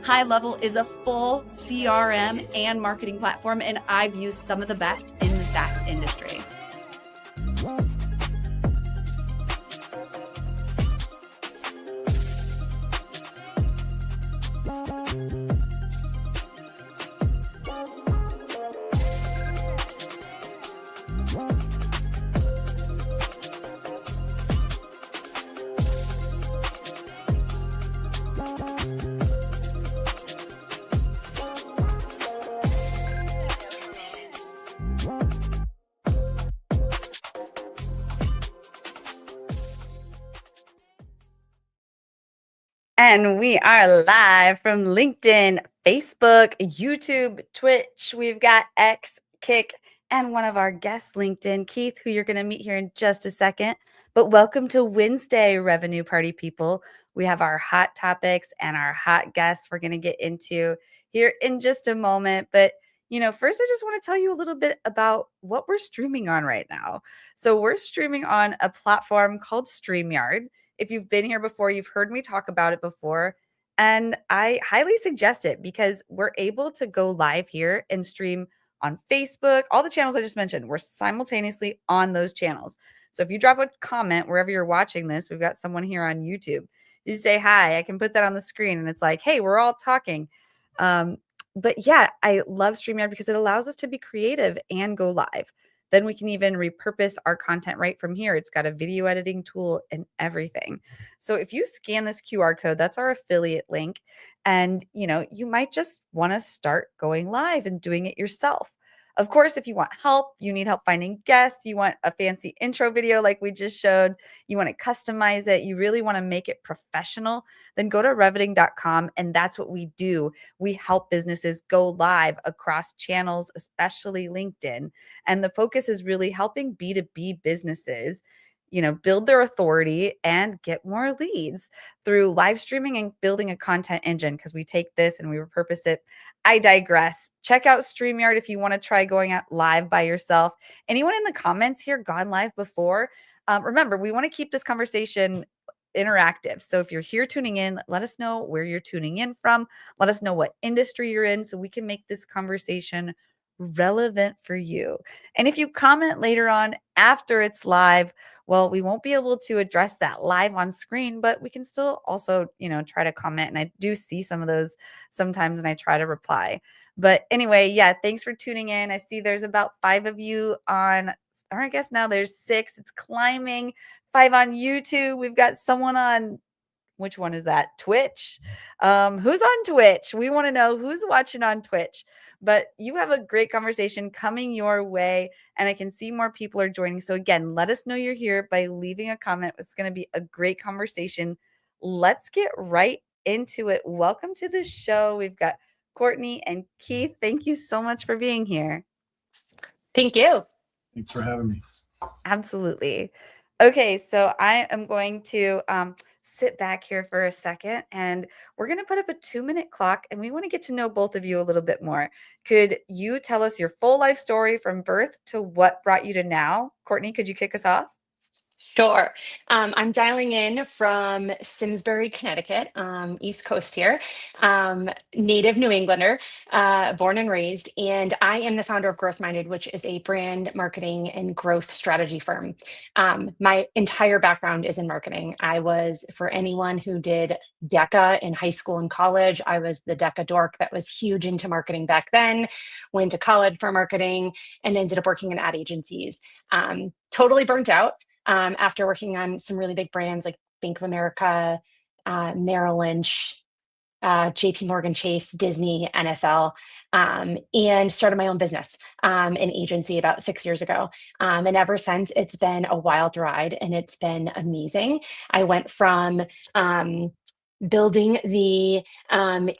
High Level is a full CRM and marketing platform, and I've used some of the best in the SaaS industry. And we are live from LinkedIn, Facebook, YouTube, Twitch. We've got X, Kick, and one of our guests, LinkedIn, Keith, who you're going to meet here in just a second. But welcome to WinsDay, Revenue Party people. We have our hot topics and our hot guests we're going to get into here in just a moment. But first, I just want to tell you a little bit about what we're streaming on right now. So we're streaming on a platform called StreamYard. If you've been here before, you've heard me talk about it before. And I highly suggest it because we're able to go live here and stream on Facebook. All the channels I just mentioned, we're simultaneously on those channels. So if you drop a comment wherever you're watching this, we've got someone here on YouTube. You say hi, I can put that on the screen and it's like, hey, we're all talking. But yeah, I love StreamYard because it allows us to be creative and go live. Then we can even repurpose our content right from here. It's got a video editing tool and everything. So if you scan this QR code, that's our affiliate link. And, you might just want to start going live and doing it yourself. Of course, if you want help, you need help finding guests, you want a fancy intro video like we just showed, you want to customize it, you really want to make it professional, then go to reveting.com. And that's what we do. We help businesses go live across channels, especially LinkedIn. And the focus is really helping B2B businesses, build their authority and get more leads through live streaming and building a content engine, because we take this and we repurpose it. I digress. Check out StreamYard if you want to try going out live by yourself. Anyone in the comments here gone live before? Remember, we want to keep this conversation interactive. So if you're here tuning in, let us know where you're tuning in from. Let us know what industry you're in so we can make this conversation relevant for you. And if you comment later on after it's live, well, we won't be able to address that live on screen, but we can still also, try to comment. And I do see some of those sometimes and I try to reply. But anyway, yeah, thanks for tuning in. I see there's about 5 of you on, or I guess now there's 6. It's climbing. 5 on YouTube. We've got someone on, which one is that? Twitch. Who's on Twitch? We want to know who's watching on Twitch. But you have a great conversation coming your way, and I can see more people are joining. So again, let us know you're here by leaving a comment. It's going to be a great conversation. Let's get right into it. Welcome to the show. We've got Courtney and Keith. Thank you so much for being here. Thank you. Thanks for having me. Absolutely. Okay, so I am going to sit back here for a second and we're going to put up a 2-minute clock and we want to get to know both of you a little bit more. Could you tell us your full life story from birth to what brought you to now? Courtney, could you kick us off? Sure. I'm dialing in from Simsbury, Connecticut, East Coast here. Native New Englander, born and raised, and I am the founder of GrowthMinded, which is a brand marketing and growth strategy firm. My entire background is in marketing. I was, for anyone who did DECA in high school and college, I was the DECA dork that was huge into marketing back then, went to college for marketing, and ended up working in ad agencies. Totally burnt out. After working on some really big brands like Bank of America, Merrill Lynch, JP Morgan Chase, Disney, NFL, and started my own business, an agency about 6 years ago. And ever since, it's been a wild ride and it's been amazing. I went from building the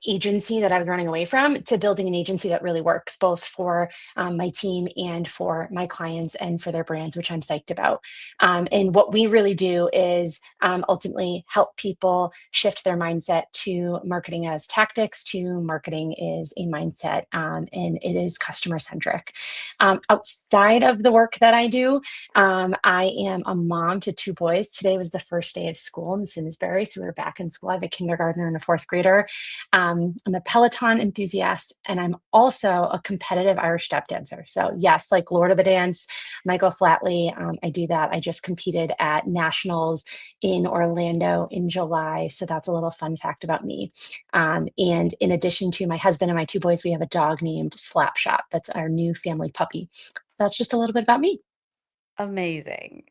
agency that I was running away from to building an agency that really works both for my team and for my clients and for their brands, which I'm psyched about. And what we really do is ultimately help people shift their mindset to marketing as tactics, to marketing is a mindset, and it is customer centric. Outside of the work that I do, I am a mom to 2 boys. Today was the first day of school in Simsbury, so we were back in school. I have a kindergartner and a fourth grader. I'm a Peloton enthusiast, and I'm also a competitive Irish step dancer. So yes, like Lord of the Dance, Michael Flatley, I do that. I just competed at nationals in Orlando in July. So that's a little fun fact about me. And in addition to my husband and my two boys, we have a dog named Slapshot. That's our new family puppy. That's just a little bit about me. Amazing.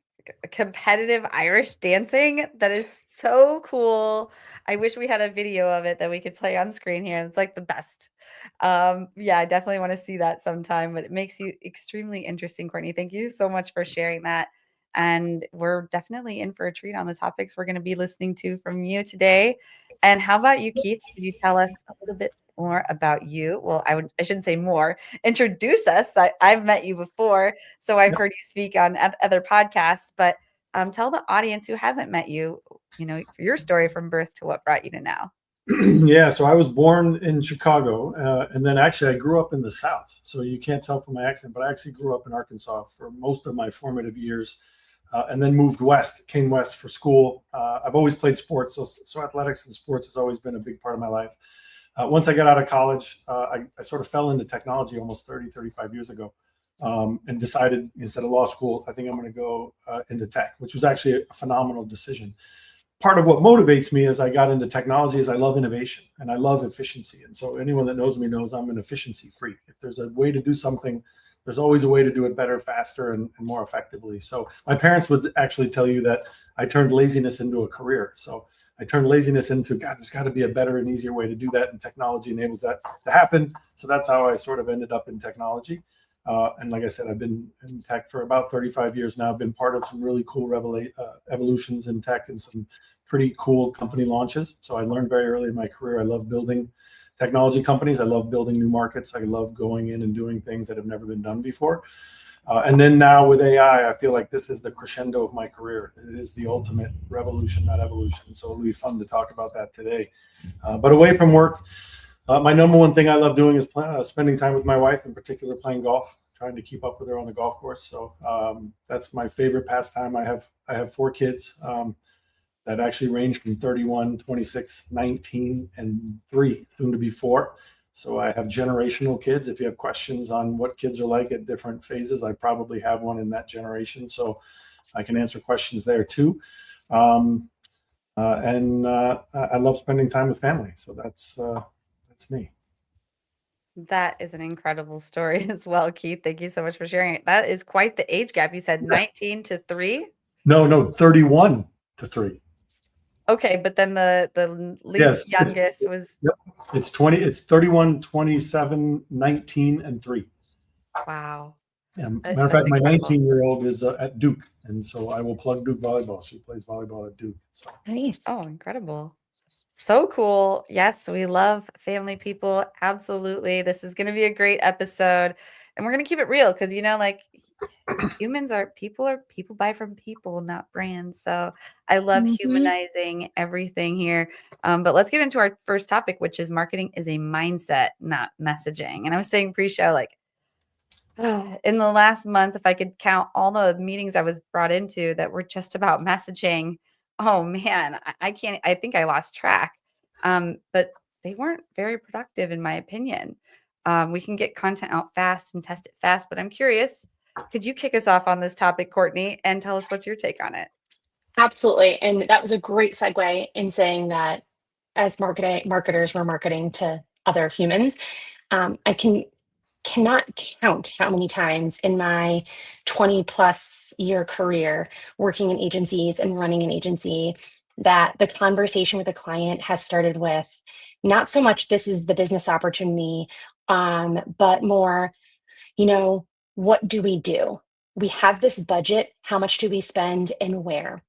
Competitive Irish dancing. That is so cool. I wish we had a video of it that we could play on screen here. It's like the best. Yeah, I definitely want to see that sometime, but it makes you extremely interesting, Courtney. Thank you so much for sharing that. And we're definitely in for a treat on the topics we're going to be listening to from you today. And how about you, Keith? Could you tell us a little bit more about you? Well, I shouldn't say more. Introduce us. I've met you before, so I've heard you speak on other podcasts, but tell the audience who hasn't met you, your story from birth to what brought you to now. Yeah, so I was born in Chicago, and then actually I grew up in the South. So you can't tell from my accent, but I actually grew up in Arkansas for most of my formative years, and then moved west, came west for school. I've always played sports, so athletics and sports has always been a big part of my life. Once I got out of college, I sort of fell into technology almost 35 years ago, and decided instead of law school, I think I'm going to go into tech, which was actually a phenomenal decision. Part of what motivates me as I got into technology is I love innovation and I love efficiency. And so anyone that knows me knows I'm an efficiency freak. If there's a way to do something, there's always a way to do it better, faster, and more effectively. So my parents would actually tell you that I turned laziness into a career. So I turned laziness into, God, there's got to be a better and easier way to do that. And technology enables that to happen. So that's how I sort of ended up in technology. And like I said, I've been in tech for about 35 years now. I've been part of some really cool evolutions in tech and some pretty cool company launches. So I learned very early in my career. I love building technology companies. I love building new markets. I love going in and doing things that have never been done before. And then now with AI, I feel like this is the crescendo of my career. It is the ultimate revolution, not evolution. So it'll be fun to talk about that today. But away from work, my number one thing I love doing is spending time with my wife, in particular playing golf, trying to keep up with her on the golf course. So that's my favorite pastime. I have 4 kids that actually range from 31, 26, 19, and 3, soon to be 4. So I have generational kids. If you have questions on what kids are like at different phases, I probably have one in that generation. So I can answer questions there too. And I love spending time with family. So that's me. That is an incredible story as well, Keith. Thank you so much for sharing it. That is quite the age gap. You said 19 to 3? No, 31 to 3. Okay, but then the least youngest was. Yep. It's 31, 27, 19, and 3. Wow. Yeah, matter of fact, my 19-year-old is at Duke, and so I will plug Duke volleyball. She plays volleyball at Duke. So. Nice. Oh, incredible. So cool. Yes, we love family people. Absolutely. This is going to be a great episode. And we're going to keep it real because, people buy from people, not brands. So I love humanizing everything here. But let's get into our first topic, which is marketing is a mindset, not messaging. And I was saying pre-show, like, in the last month, if I could count all the meetings I was brought into that were just about messaging, oh man, I can't, I think I lost track. But they weren't very productive in my opinion. We can get content out fast and test it fast, but I'm curious, could you kick us off on this topic, Courtney, and tell us what's your take on it? Absolutely. And that was a great segue in saying that as marketers, we're marketing to other humans. Cannot count how many times in my 20 plus year career working in agencies and running an agency that the conversation with a client has started with not so much this is the business opportunity, but more, what do we do? We have this budget. How much do we spend and where?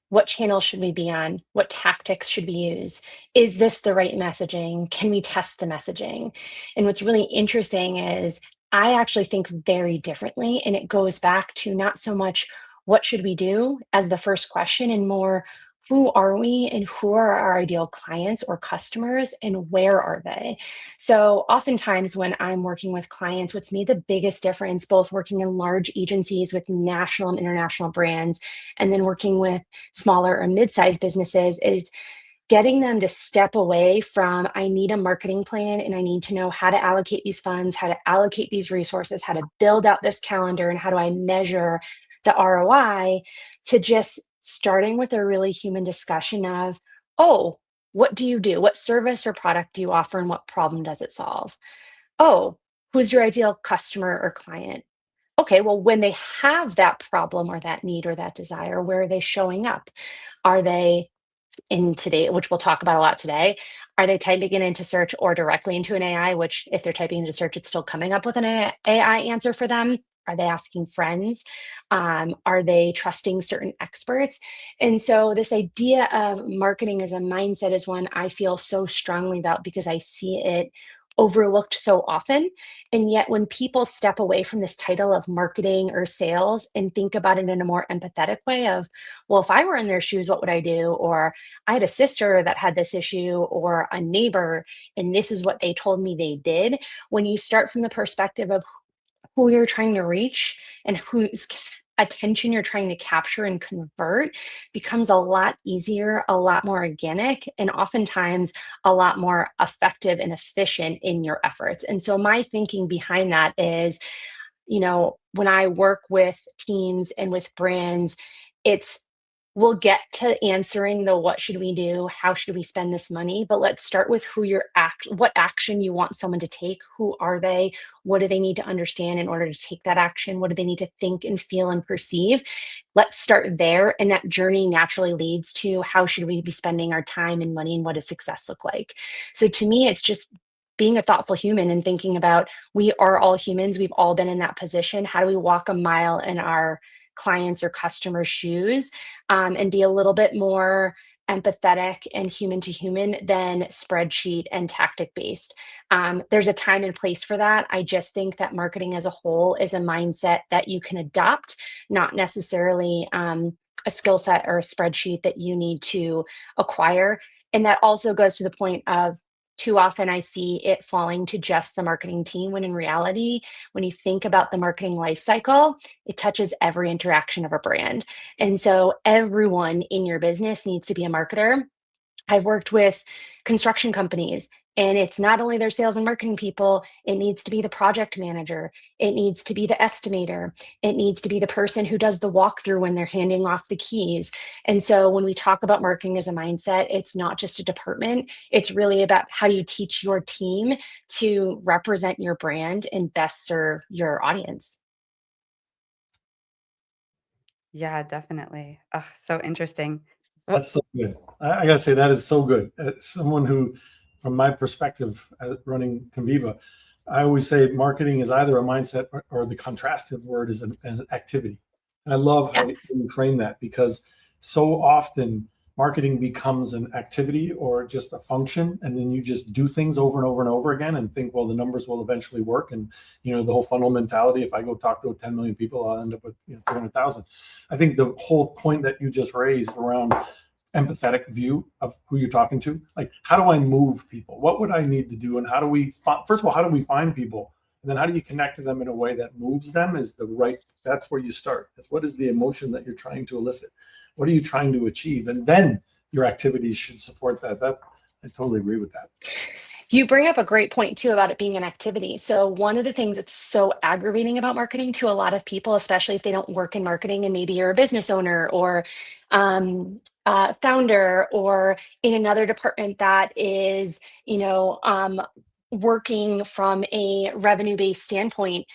What channels should we be on? What tactics should we use? Is this the right messaging? Can we test the messaging? And what's really interesting is I actually think very differently. And it goes back to not so much what should we do as the first question and more who are we and who are our ideal clients or customers and where are they? So oftentimes when I'm working with clients, what's made the biggest difference, both working in large agencies with national and international brands, and then working with smaller or mid-sized businesses is getting them to step away from, I need a marketing plan and I need to know how to allocate these funds, how to allocate these resources, how to build out this calendar, and how do I measure the ROI, to just starting with a really human discussion of, oh, what do you do? What service or product do you offer and what problem does it solve? Oh, who's your ideal customer or client? Okay, well, when they have that problem or that need or that desire, where are they showing up? Are they in today, which we'll talk about a lot today, are they typing it into search or directly into an AI, which if they're typing into search, it's still coming up with an AI answer for them? Are they asking friends? Are they trusting certain experts? And so this idea of marketing as a mindset is one I feel so strongly about because I see it overlooked so often. And yet when people step away from this title of marketing or sales and think about it in a more empathetic way of, well, if I were in their shoes, what would I do? Or I had a sister that had this issue, or a neighbor, and this is what they told me they did. When you start from the perspective of who you're trying to reach and whose attention you're trying to capture and convert, becomes a lot easier, a lot more organic, and oftentimes a lot more effective and efficient in your efforts. And so my thinking behind that is, when I work with teams and with brands, it's we'll get to answering the what should we do, how should we spend this money, but let's start with what action you want someone to take. Who are they? What do they need to understand in order to take that action? What do they need to think and feel and perceive? Let's start there, and that journey naturally leads to how should we be spending our time and money, and what does success look like? So to me, it's just being a thoughtful human and thinking about, we are all humans, we've all been in that position. How do we walk a mile in our clients or customers' shoes, and be a little bit more empathetic and human to human than spreadsheet and tactic based? There's a time and place for that. I just think that marketing as a whole is a mindset that you can adopt, not necessarily a skill set or a spreadsheet that you need to acquire. And that also goes to the point of, too often I see it falling to just the marketing team, when in reality, when you think about the marketing life cycle, it touches every interaction of a brand. And so everyone in your business needs to be a marketer. I've worked with construction companies, and it's not only their sales and marketing people, it needs to be the project manager, it needs to be the estimator, it needs to be the person who does the walkthrough when they're handing off the keys. And so when we talk about marketing as a mindset, it's not just a department, it's really about how do you teach your team to represent your brand and best serve your audience. Yeah, definitely. Oh, so interesting. That's so good. I got to say, that is so good. As someone who, from my perspective, running Conviva, I always say marketing is either a mindset or the contrastive word is an activity. And I love how Yeah. you frame that, because so often marketing becomes an activity or just a function, and then you just do things over and over and over again and think, well, the numbers will eventually work. And the whole funnel mentality, if I go talk to 10 million people, I'll end up with 200,000. I think the whole point that you just raised around empathetic view of who you're talking to, like, how do I move people? What would I need to do? And how do we first of all, how do we find people? And then how do you connect to them in a way that moves them? That's where you start. That's what is the emotion that you're trying to elicit? What are you trying to achieve? And then your activities should support that. I totally agree with that. You bring up a great point too about it being an activity. So one of the things that's so aggravating about marketing to a lot of people, especially if they don't work in marketing and maybe you're a business owner or founder or in another department that is, working from a revenue-based standpoint,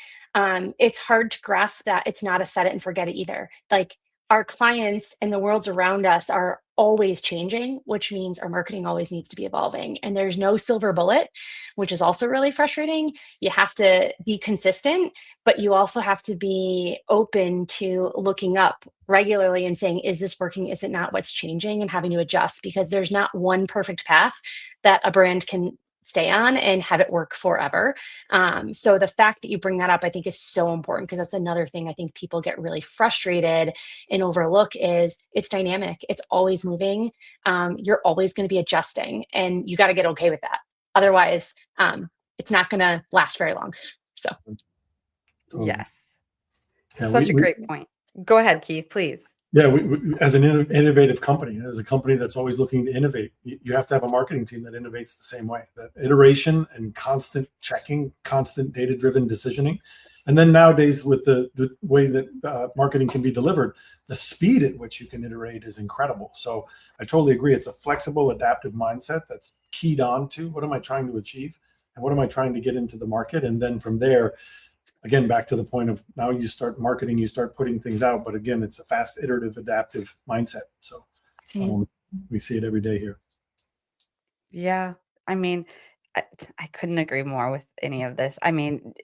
it's hard to grasp that it's not a set it and forget it either. Like, our clients and the worlds around us are always changing, which means our marketing always needs to be evolving. And there's no silver bullet, which is also really frustrating. You have to be consistent, but you also have to be open to looking up regularly and saying, is this working? Is it not? What's changing? And having to adjust, because there's not one perfect path that a brand can stay on and have it work forever. So the fact that you bring that up, I think, is so important, because that's another thing I think people get really frustrated and overlook is it's dynamic. It's always moving. You're always going to be adjusting, and you got to get okay with that. Otherwise, it's not going to last very long. So, Yes. Yeah, Such a great point. Go ahead, Keith, please. Yeah, as an innovative company, as a company that's always looking to innovate, you have to have a marketing team that innovates the same way. That iteration and constant checking, constant data-driven decisioning. And then nowadays, with the way that marketing can be delivered, the speed at which you can iterate is incredible. So I totally agree. It's a flexible, adaptive mindset that's keyed on to what am I trying to achieve and what am I trying to get into the market. And then from there, again, back to the point of now you start marketing, you start putting things out. But again, it's a fast, iterative, adaptive mindset. So we see it every day here. Yeah. I mean, I couldn't agree more with any of this. I mean,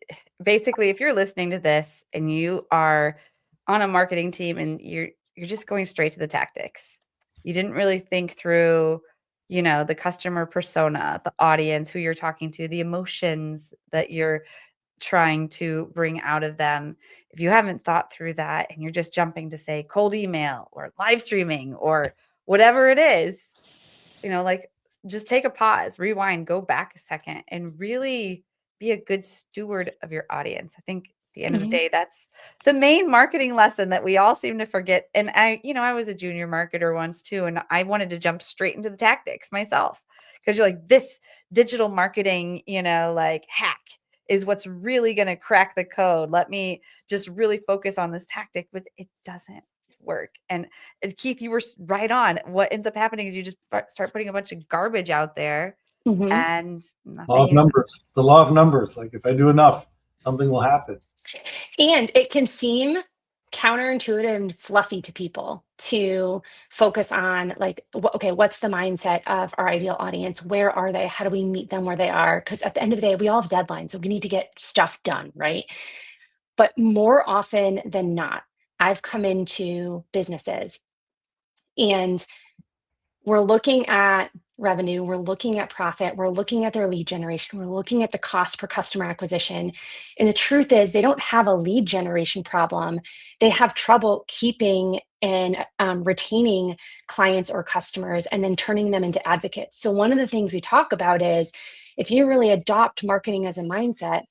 basically, if you're listening to this and you are on a marketing team and you're just going straight to the tactics, you didn't really think through, the customer persona, the audience, who you're talking to, the emotions that you're trying to bring out of them. If you haven't thought through that and you're just jumping to say cold email or live streaming or whatever it is, like just take a pause, rewind, go back a second and really be a good steward of your audience. I think at the end of the day, that's the main marketing lesson that we all seem to forget. And I was a junior marketer once too, and I wanted to jump straight into the tactics myself because you're like, this digital marketing, like hack is what's really going to crack the code. Let me just really focus on this tactic, but it doesn't work. And Keith, you were right on. What ends up happening is you just start putting a bunch of garbage out there and Law of numbers. The law of numbers. Like if I do enough, something will happen. And it can seem counterintuitive and fluffy to people to focus on like, okay, what's the mindset of our ideal audience? Where are they? How do we meet them where they are? Because at the end of the day, we all have deadlines, so we need to get stuff done, right? But more often than not, I've come into businesses and we're looking at revenue, we're looking at profit, we're looking at their lead generation, we're looking at the cost per customer acquisition. And the truth is, they don't have a lead generation problem. They have trouble keeping and retaining clients or customers and then turning them into advocates. So, one of the things we talk about is if you really adopt marketing as a mindset,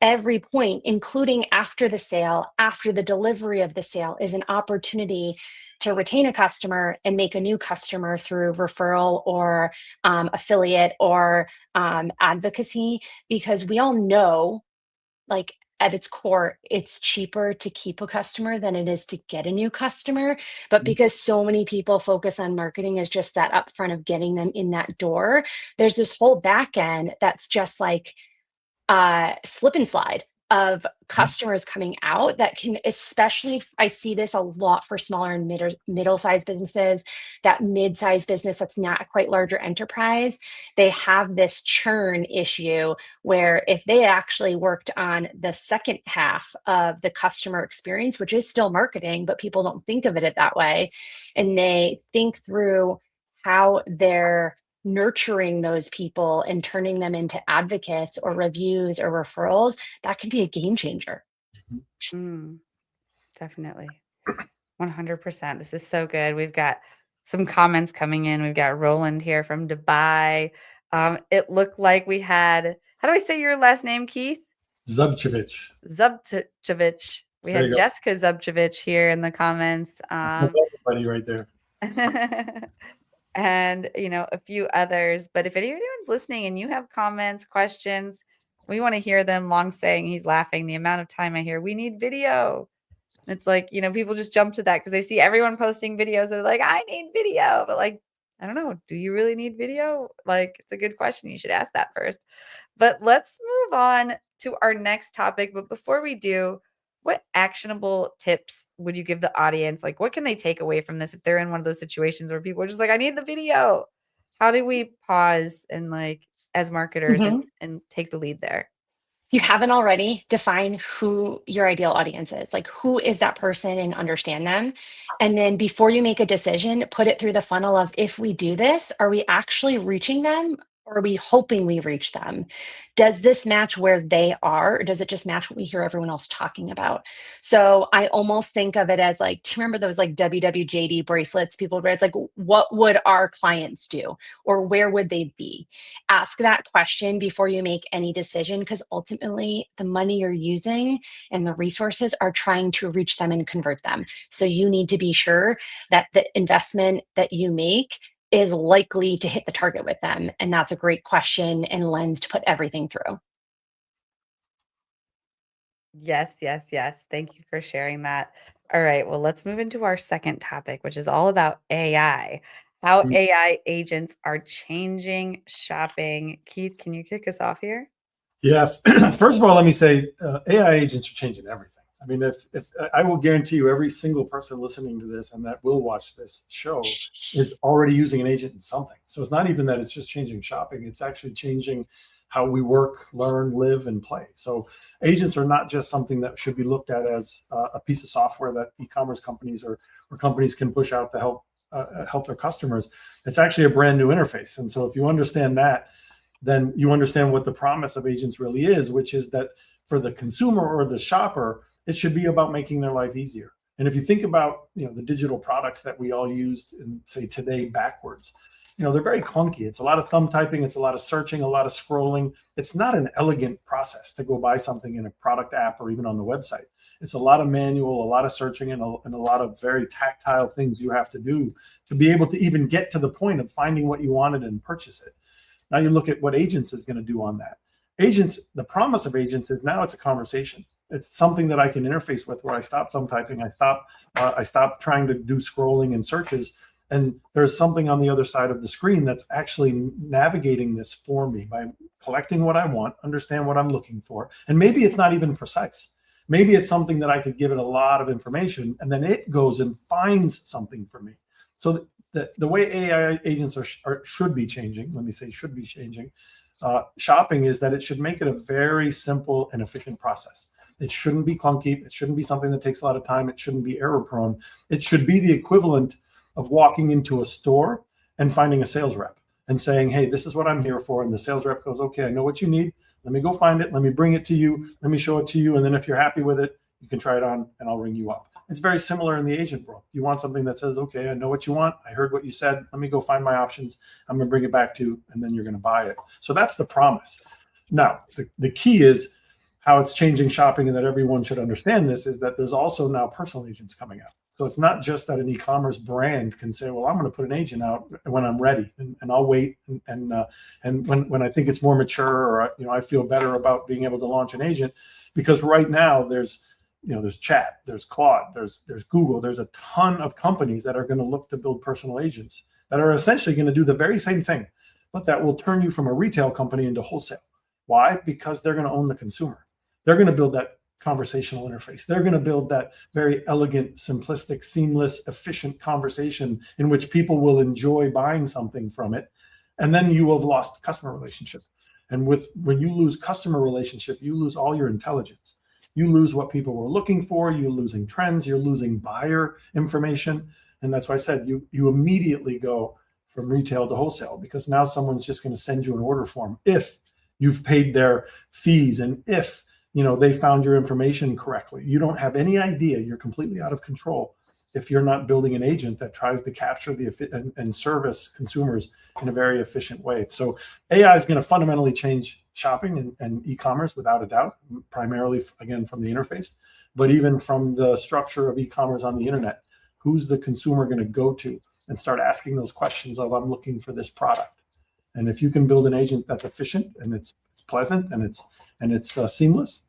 every point, including after the sale, after the delivery of the sale, is an opportunity to retain a customer and make a new customer through referral or affiliate or advocacy, because we all know, like at its core, it's cheaper to keep a customer than it is to get a new customer. But because so many people focus on marketing as just that upfront of getting them in that door, there's this whole back end that's just like slip and slide of customers coming out that can, especially I see this a lot for smaller and middle-sized businesses, that mid-sized business that's not quite larger enterprise. They have this churn issue where if they actually worked on the second half of the customer experience, which is still marketing, but people don't think of it that way, and they think through how they're nurturing those people and turning them into advocates or reviews or referrals, that can be a game changer. Definitely. 100%. This is so good. We've got some comments coming in. We've got Roland here from Dubai. It looked like we had, how do I say your last name, Keith? Zubchevich. Zubchevich. We had Jessica Zubchevich here in the comments. Everybody right there. And, a few others. But if anyone's listening and you have comments, questions, we want to hear them. Long saying, he's laughing. The amount of time I hear, we need video. It's like, people just jump to that because they see everyone posting videos. They're like, I need video. But like, I don't know. Do you really need video? Like, it's a good question. You should ask that first. But let's move on to our next topic. But before we do, what actionable tips would you give the audience? Like, what can they take away from this if they're in one of those situations where people are just like, I need the video? How do we pause and like, as marketers and take the lead there? If you haven't already, define who your ideal audience is. Like, who is that person and understand them. And then before you make a decision, put it through the funnel of, if we do this, are we actually reaching them? Or are we hoping we reach them? Does this match where they are, or does it just match what we hear everyone else talking about? So I almost think of it as like, do you remember those like WWJD bracelets people wear? It's like, what would our clients do? Or where would they be? Ask that question before you make any decision, because ultimately the money you're using and the resources are trying to reach them and convert them. So you need to be sure that the investment that you make is likely to hit the target with them. And that's a great question and lens to put everything through. Yes, yes, yes. Thank you for sharing that. All right, well, let's move into our second topic, which is all about AI. How Mm. AI agents are changing shopping. Keith, can you kick us off here? Yeah. First of all, let me say AI agents are changing everything. I mean, if I will guarantee you, every single person listening to this and that will watch this show is already using an agent in something. So it's not even that it's just changing shopping; it's actually changing how we work, learn, live, and play. So agents are not just something that should be looked at as a piece of software that e-commerce companies or companies can push out to help their customers. It's actually a brand new interface. And so if you understand that, then you understand what the promise of agents really is, which is that for the consumer or the shopper, it should be about making their life easier. And if you think about, the digital products that we all use and say today backwards, they're very clunky. It's a lot of thumb typing. It's a lot of searching, a lot of scrolling. It's not an elegant process to go buy something in a product app or even on the website. It's a lot of manual, a lot of searching, and a lot of very tactile things you have to do to be able to even get to the point of finding what you wanted and purchase it. Now you look at what agents is going to do on that. Agents, the promise of agents is now it's a conversation. It's something that I can interface with, where I stop thumb typing, I stop trying to do scrolling and searches, and there's something on the other side of the screen that's actually navigating this for me by collecting what I want, understand what I'm looking for, and maybe it's not even precise. Maybe it's something that I could give it a lot of information, and then it goes and finds something for me. So the way AI agents should be changing, let me say should be changing, shopping, is that it should make it a very simple and efficient process. It shouldn't be clunky. It shouldn't be something that takes a lot of time. It shouldn't be error prone. It should be the equivalent of walking into a store and finding a sales rep and saying, hey, this is what I'm here for. And the sales rep goes, okay, I know what you need. Let me go find it. Let me bring it to you. Let me show it to you. And then if you're happy with it, you can try it on and I'll ring you up. It's very similar in the agent world. You want something that says, okay, I know what you want. I heard what you said. Let me go find my options. I'm going to bring it back to you, and then you're going to buy it. So that's the promise. Now, the key is how it's changing shopping, and that everyone should understand this, is that there's also now personal agents coming out. So it's not just that an e-commerce brand can say, well, I'm going to put an agent out when I'm ready, and I'll wait. And when I think it's more mature, or, I feel better about being able to launch an agent, because right now there's Chat, there's Claude, there's Google, there's a ton of companies that are going to look to build personal agents that are essentially going to do the very same thing, but that will turn you from a retail company into wholesale. Why? Because they're going to own the consumer. They're going to build that conversational interface. They're going to build that very elegant, simplistic, seamless, efficient conversation in which people will enjoy buying something from it. And then you have lost customer relationship. And when you lose customer relationship, you lose all your intelligence. You lose what people were looking for. You're losing trends. You're losing buyer information. And that's why I said you immediately go from retail to wholesale, because now someone's just going to send you an order form if you've paid their fees and if they found your information correctly. You don't have any idea. You're completely out of control if you're not building an agent that tries to capture and service consumers in a very efficient way. So AI is going to fundamentally change shopping and e-commerce without a doubt, primarily, again, from the interface, but even from the structure of e-commerce on the internet. Who's the consumer going to go to and start asking those questions of, I'm looking for this product? And if you can build an agent that's efficient and it's pleasant and it's seamless,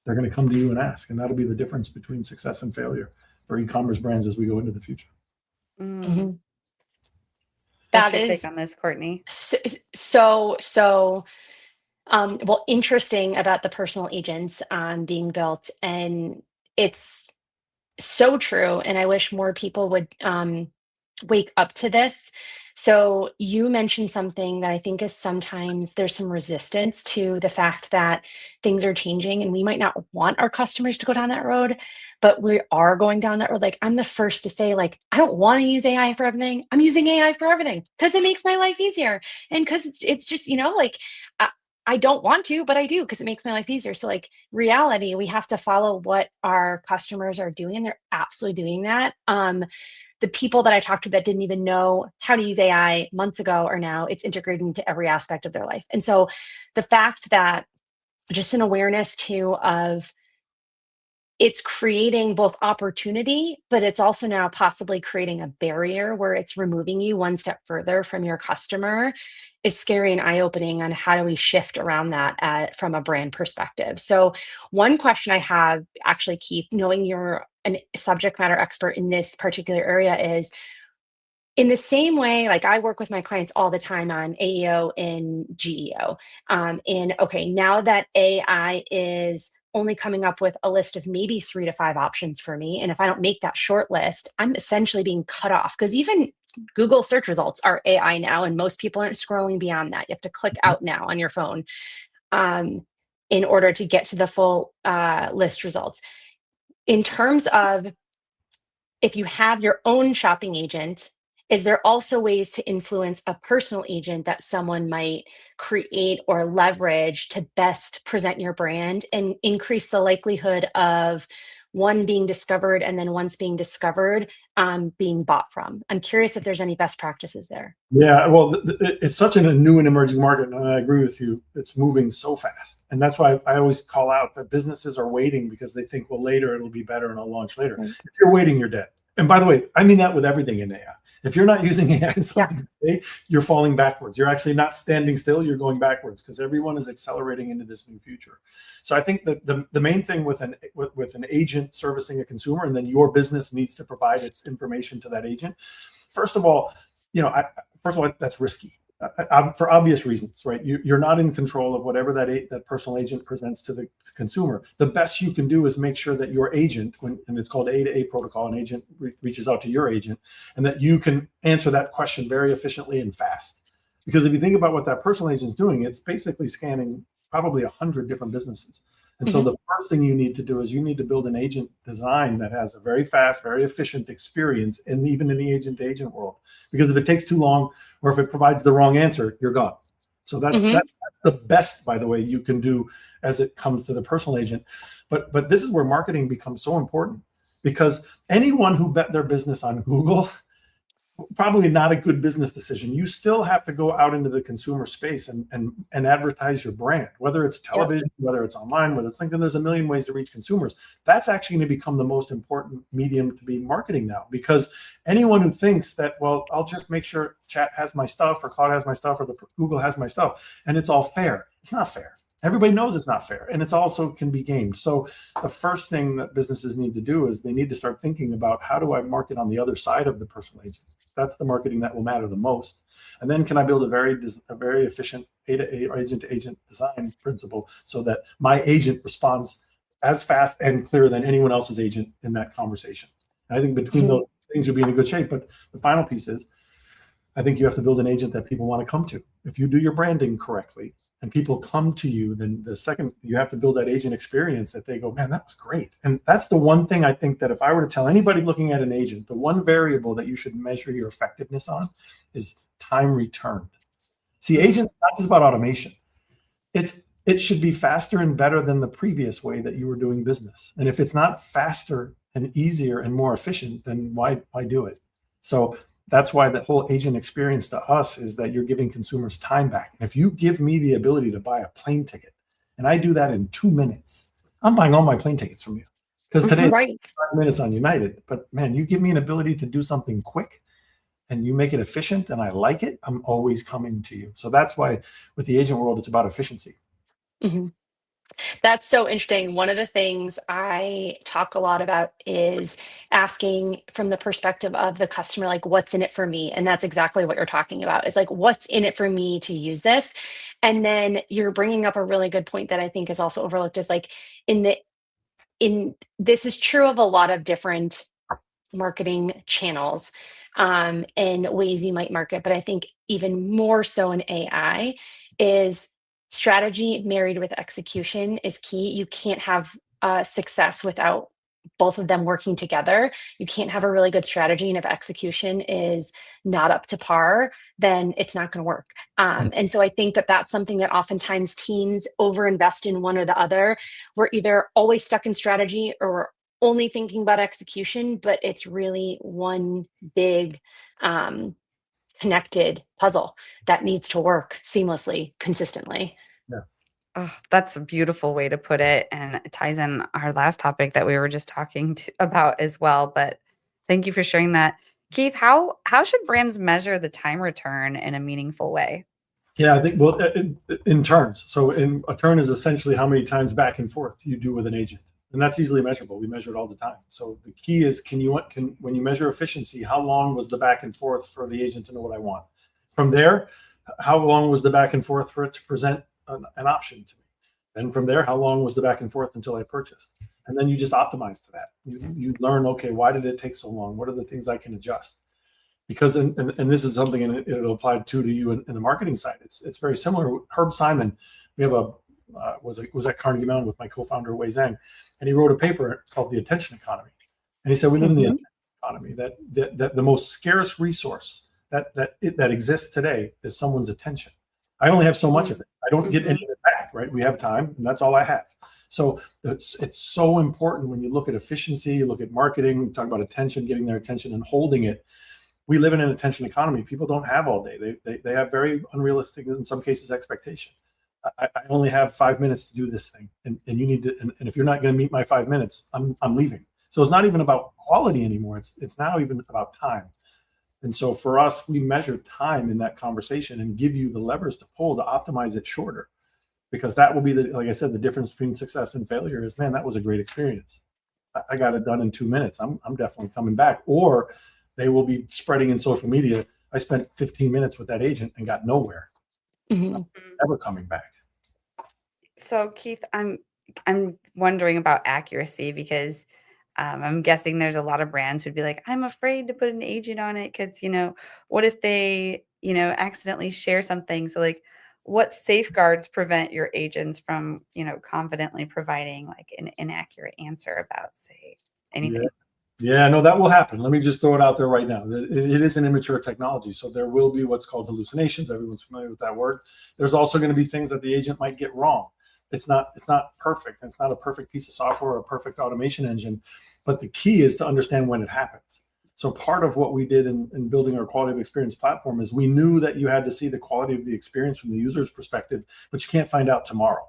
they're going to come to you and ask. And that'll be the difference between success and failure for e-commerce brands as we go into the future. Mm-hmm. What's your take on this, Courtney? Well, interesting about the personal agents being built, and it's so true. And I wish more people would wake up to this. So you mentioned something that I think is sometimes there's some resistance to the fact that things are changing and we might not want our customers to go down that road, but we are going down that road. Like I'm the first to say, like, I don't want to use AI for everything. I'm using AI for everything because it makes my life easier. And because it's just, like I don't want to, but I do because it makes my life easier. So like reality, we have to follow what our customers are doing, and they're absolutely doing that. The people that I talked to that didn't even know how to use AI months ago are now it's integrated into every aspect of their life. And so the fact that just an awareness too of it's creating both opportunity, but it's also now possibly creating a barrier where it's removing you one step further from your customer is scary and eye-opening on how do we shift around that from a brand perspective. So one question I have actually, Keith, knowing you're a subject matter expert in this particular area is, in the same way, like I work with my clients all the time on AEO and GEO. And okay, now that AI is only coming up with a list of maybe 3 to 5 options for me, and if I don't make that short list, I'm essentially being cut off because even Google search results are AI now, and most people aren't scrolling beyond that. You have to click out now on your phone in order to get to the full list results. In terms of if you have your own shopping agent, is there also ways to influence a personal agent that someone might create or leverage to best present your brand and increase the likelihood of one being discovered and then once being discovered, being bought from? I'm curious if there's any best practices there. Yeah, well, it's such a new and emerging market, and I agree with you. It's moving so fast, and that's why I always call out that businesses are waiting because they think, well, later it'll be better and I'll launch later. Right. If you're waiting, you're dead. And by the way, I mean that with everything in AI. If you're not using AI in something today, you're falling backwards. You're actually not standing still. You're going backwards because everyone is accelerating into this new future. So I think that the main thing with an agent servicing a consumer, and then your business needs to provide its information to that agent. First of all, that's risky for obvious reasons, right? You're not in control of whatever that personal agent presents to the consumer. The best you can do is make sure that your agent, and it's called A to A protocol, an agent reaches out to your agent, and that you can answer that question very efficiently and fast. Because if you think about what that personal agent is doing, it's basically scanning probably 100 different businesses. And so the first thing you need to do is you need to build an agent design that has a very fast, very efficient experience, and even in the agent-to-agent world. Because if it takes too long, or if it provides the wrong answer, you're gone. So that's the best, by the way, you can do as it comes to the personal agent. But this is where marketing becomes so important, because anyone who bet their business on Google, probably not a good business decision. You still have to go out into the consumer space and advertise your brand, whether it's television, whether it's online, whether it's LinkedIn. There's a million ways to reach consumers. That's actually going to become the most important medium to be marketing now, because anyone who thinks that, well, I'll just make sure chat has my stuff or cloud has my stuff or the Google has my stuff and it's all fair. It's not fair. Everybody knows it's not fair, and it's also can be gamed. So the first thing that businesses need to do is they need to start thinking about, how do I market on the other side of the personal agent? That's the marketing that will matter the most. And then can I build a very efficient agent-to-agent design principle so that my agent responds as fast and clear than anyone else's agent in that conversation? And I think between those things, you'll be in a good shape. But the final piece is, I think you have to build an agent that people want to come to. If you do your branding correctly and people come to you, then the second you have to build that agent experience that they go, man, that was great. And that's the one thing I think that if I were to tell anybody looking at an agent, the one variable that you should measure your effectiveness on is time returned. See, agents, not just about automation. It should be faster and better than the previous way that you were doing business. And if it's not faster and easier and more efficient, then why do it? So that's why the whole agent experience to us is that you're giving consumers time back. And if you give me the ability to buy a plane ticket, and I do that in 2 minutes, I'm buying all my plane tickets from you. Because today, it's 5 minutes on United. But man, you give me an ability to do something quick and you make it efficient and I like it, I'm always coming to you. So that's why with the agent world, it's about efficiency. That's so interesting. One of the things I talk a lot about is asking from the perspective of the customer, like, what's in it for me? And that's exactly what you're talking about. It's like, what's in it for me to use this? And then you're bringing up a really good point that I think is also overlooked, is like, in this is true of a lot of different marketing channels and ways you might market. But I think even more so in AI is strategy married with execution is key. You can't have success without both of them working together. You can't have a really good strategy, and if execution is not up to par, then it's not going to work. And so I think that that's something that oftentimes teams overinvest in one or the other. We're either always stuck in strategy or we're only thinking about execution, but it's really one big connected puzzle that needs to work seamlessly, consistently. Yeah. Oh, that's a beautiful way to put it. And it ties in our last topic that we were just talking about as well. But thank you for sharing that. Keith, how should brands measure the time return in a meaningful way? Yeah, I think, well, in turns. So a turn is essentially how many times back and forth you do with an agent. And that's easily measurable. We measure it all the time. So the key is, when you measure efficiency, how long was the back and forth for the agent to know what I want? From there, how long was the back and forth for it to present an option to me? And from there, how long was the back and forth until I purchased? And then you just optimize to that. You learn, okay, why did it take so long? What are the things I can adjust? Because, and this is something, and it'll apply to you in the marketing side. It's very similar. Herb Simon, we have was at Carnegie Mellon with my co-founder Wei Zhang, and he wrote a paper called The Attention Economy. And he said, we live in the attention economy, that the most scarce resource that exists today is someone's attention. I only have so much of it. I don't get any of it back, right? We have time, and that's all I have. So it's so important when you look at efficiency, you look at marketing, you talk about attention, getting their attention and holding it. We live in an attention economy. People don't have all day. They have very unrealistic, in some cases, expectation. I only have 5 minutes to do this thing, and you need to. And if you're not going to meet my 5 minutes, I'm leaving. So it's not even about quality anymore. It's now even about time. And so for us, we measure time in that conversation and give you the levers to pull to optimize it shorter, because that will be like I said, the difference between success and failure is, man, that was a great experience. I got it done in 2 minutes. I'm definitely coming back. Or they will be spreading in social media, I spent 15 minutes with that agent and got nowhere. Never coming back. So Keith, I'm wondering about accuracy, because I'm guessing there's a lot of brands who'd be like, I'm afraid to put an agent on it because, what if they, accidentally share something? So like, what safeguards prevent your agents from, confidently providing like an inaccurate answer about, say, anything? Yeah, no, that will happen. Let me just throw it out there right now. It is an immature technology, so there will be what's called hallucinations. Everyone's familiar with that word. There's also going to be things that the agent might get wrong. It's not perfect. It's not a perfect piece of software or a perfect automation engine, but the key is to understand when it happens. So part of what we did in building our quality of experience platform is we knew that you had to see the quality of the experience from the user's perspective, but you can't find out tomorrow.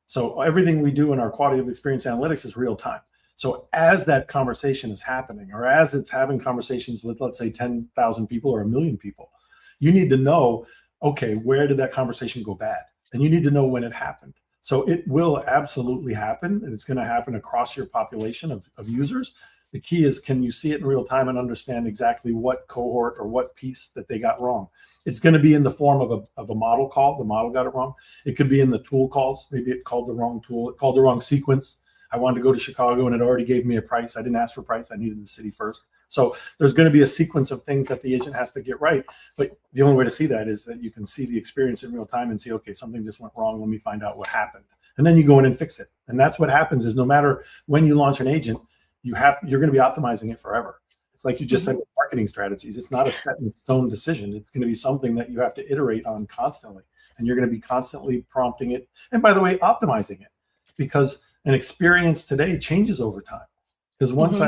So everything we do in our quality of experience analytics is real time. So as that conversation is happening, or as it's having conversations with, let's say, 10,000 people or 1 million people, you need to know, okay, where did that conversation go bad? And you need to know when it happened. So it will absolutely happen, and it's going to happen across your population of users. The key is, can you see it in real time and understand exactly what cohort or what piece that they got wrong? It's going to be in the form of a model call. The model got it wrong. It could be in the tool calls. Maybe it called the wrong tool. It called the wrong sequence. I wanted to go to Chicago and it already gave me a price. I didn't ask for price. I needed the city first. So there's going to be a sequence of things that the agent has to get right. But the only way to see that is that you can see the experience in real time and see, okay, something just went wrong. Let me find out what happened. And then you go in and fix it. And that's what happens is, no matter when you launch an agent, you're going to be optimizing it forever. It's like you just said with marketing strategies. It's not a set in stone decision. It's going to be something that you have to iterate on constantly. And you're going to be constantly prompting it. And by the way, optimizing it, because an experience today changes over time. Because once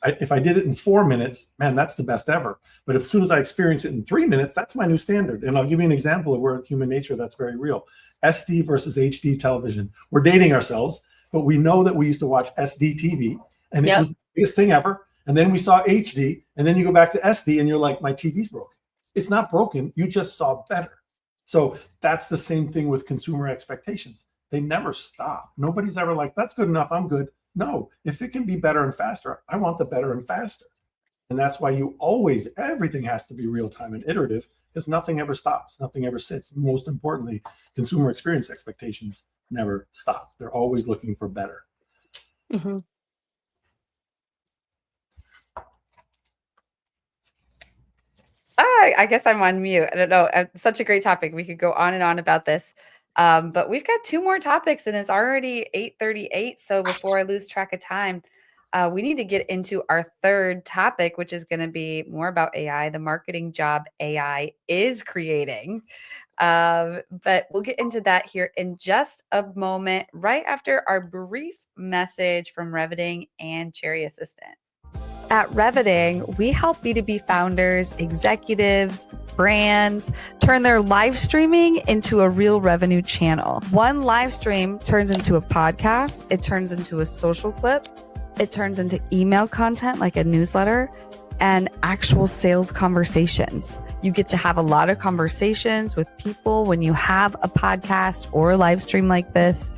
if I did it in 4 minutes, man, that's the best ever. But as soon as I experience it in 3 minutes, that's my new standard. And I'll give you an example of where human nature, that's very real. SD versus HD television. We're dating ourselves, but we know that we used to watch SD TV, and it was the biggest thing ever. And then we saw HD, and then you go back to SD, and you're like, my TV's broken. It's not broken. You just saw better. So that's the same thing with consumer expectations. They never stop. Nobody's ever like, that's good enough, I'm good. No, if it can be better and faster, I want the better and faster. And that's why everything has to be real time and iterative, because nothing ever stops. Nothing ever sits. Most importantly, consumer experience expectations never stop. They're always looking for better. I guess I'm on mute. I don't know. Such a great topic. We could go on and on about this. But we've got 2 more topics and it's already 8:38. So before I lose track of time, we need to get into our third topic, which is going to be more about AI, the marketing job AI is creating. But we'll get into that here in just a moment, right after our brief message from Reveting and Cherry Assistant. At Reveting, we help B2B founders, executives, brands turn their live streaming into a real revenue channel. One live stream turns into a podcast, it turns into a social clip, it turns into email content like a newsletter, and actual sales conversations. You get to have a lot of conversations with people when you have a podcast or a live stream like this.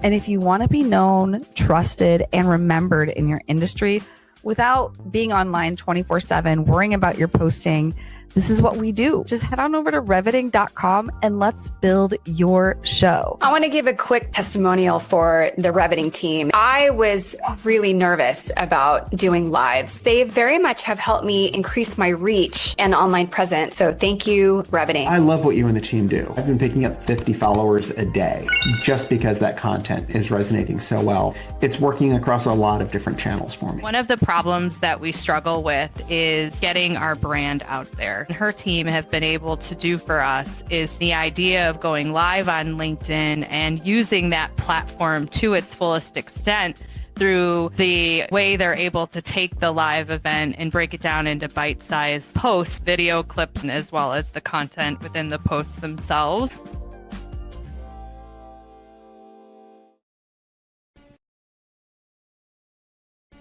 And if you want to be known, trusted, and remembered in your industry, without being online 24/7, worrying about your posting, this is what we do. Just head on over to reveting.com and let's build your show. I want to give a quick testimonial for the Reveting team. I was really nervous about doing lives. They very much have helped me increase my reach and online presence. So thank you, Reveting. I love what you and the team do. I've been picking up 50 followers a day just because that content is resonating so well. It's working across a lot of different channels for me. One of the problems that we struggle with is getting our brand out there. Her team have been able to do for us is the idea of going live on LinkedIn and using that platform to its fullest extent through the way they're able to take the live event and break it down into bite-sized posts, video clips, as well as the content within the posts themselves.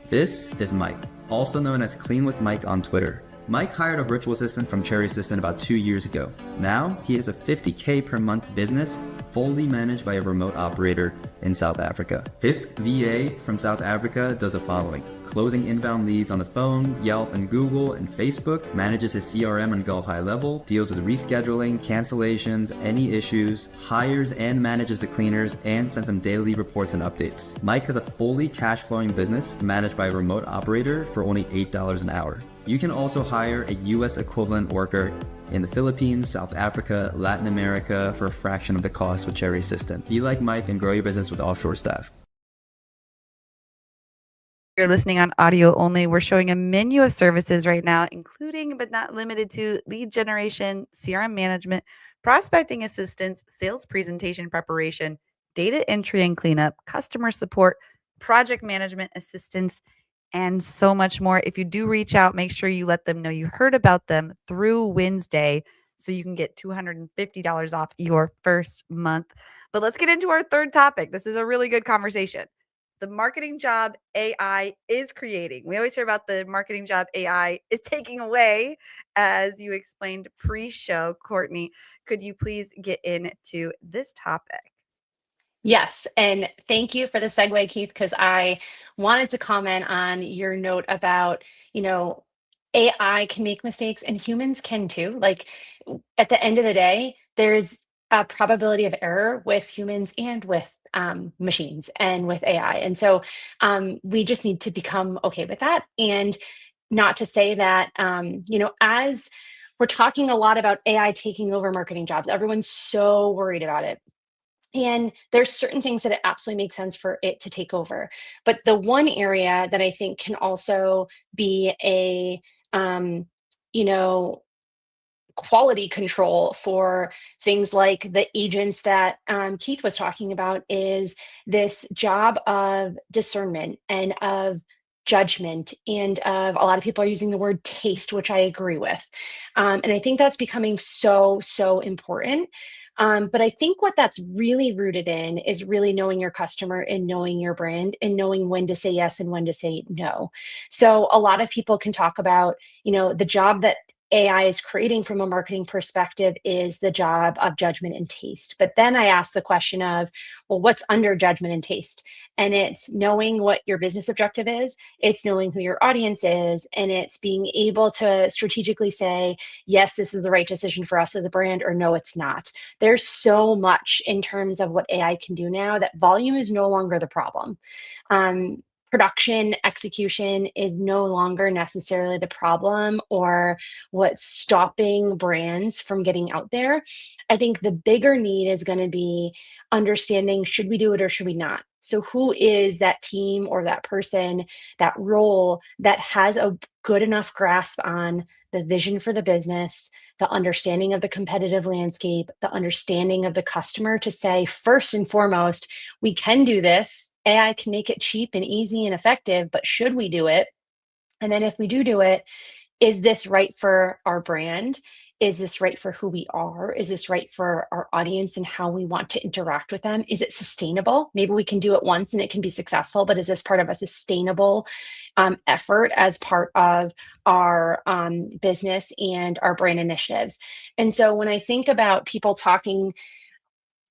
This is Mike, also known as Clean with Mike on Twitter. Mike hired a virtual assistant from Cherry Assistant about 2 years ago. Now, he has a $50K per month business, fully managed by a remote operator in South Africa. His VA from South Africa does the following: closing inbound leads on the phone, Yelp and Google and Facebook, manages his CRM on Go High Level, deals with rescheduling, cancellations, any issues, hires and manages the cleaners, and sends them daily reports and updates. Mike has a fully cash flowing business managed by a remote operator for only $8 an hour. You can also hire a US equivalent worker in the Philippines, South Africa, Latin America for a fraction of the cost with Cherry Assistant. Be like Mike and grow your business with offshore staff. You're listening on audio only. We're showing a menu of services right now, including but not limited to lead generation, CRM management, prospecting assistance, sales presentation preparation, data entry and cleanup, customer support, project management assistance, and so much more. If you do reach out, make sure you let them know you heard about them through WinsDay so you can get $250 off your first month. But let's get into our third topic. This is a really good conversation. The marketing job AI is creating. We always hear about the marketing job AI is taking away, as you explained pre-show. Courtney, could you please get into this topic? Yes, and thank you for the segue, Keith, because I wanted to comment on your note about, AI can make mistakes and humans can too. Like at the end of the day, there's a probability of error with humans and with machines and with AI. And so we just need to become okay with that. And not to say that, as we're talking a lot about AI taking over marketing jobs, everyone's so worried about it. And there's certain things that it absolutely makes sense for it to take over. But the one area that I think can also be a, you know, quality control for things like the agents that Keith was talking about is this job of discernment and of judgment, and of a lot of people are using the word taste, which I agree with. And I think that's becoming so, so important. But I think what that's really rooted in is really knowing your customer and knowing your brand and knowing when to say yes and when to say no. So a lot of people can talk about, the job that AI is creating from a marketing perspective is the job of judgment and taste. But then I ask the question of, well, what's under judgment and taste? And it's knowing what your business objective is, it's knowing who your audience is, and it's being able to strategically say, yes, this is the right decision for us as a brand, or no, it's not. There's so much in terms of what AI can do now that volume is no longer the problem. production execution is no longer necessarily the problem or what's stopping brands from getting out there. I think the bigger need is going to be understanding, should we do it or should we not? So who is that team or that person, that role that has a good enough grasp on the vision for the business, the understanding of the competitive landscape, the understanding of the customer to say, first and foremost, we can do this. AI can make it cheap and easy and effective, but should we do it? And then if we do it, is this right for our brand? Is this right for who we are? Is this right for our audience and how we want to interact with them? Is it sustainable? Maybe we can do it once and it can be successful, but is this part of a sustainable effort as part of our business and our brand initiatives? And so when I think about people talking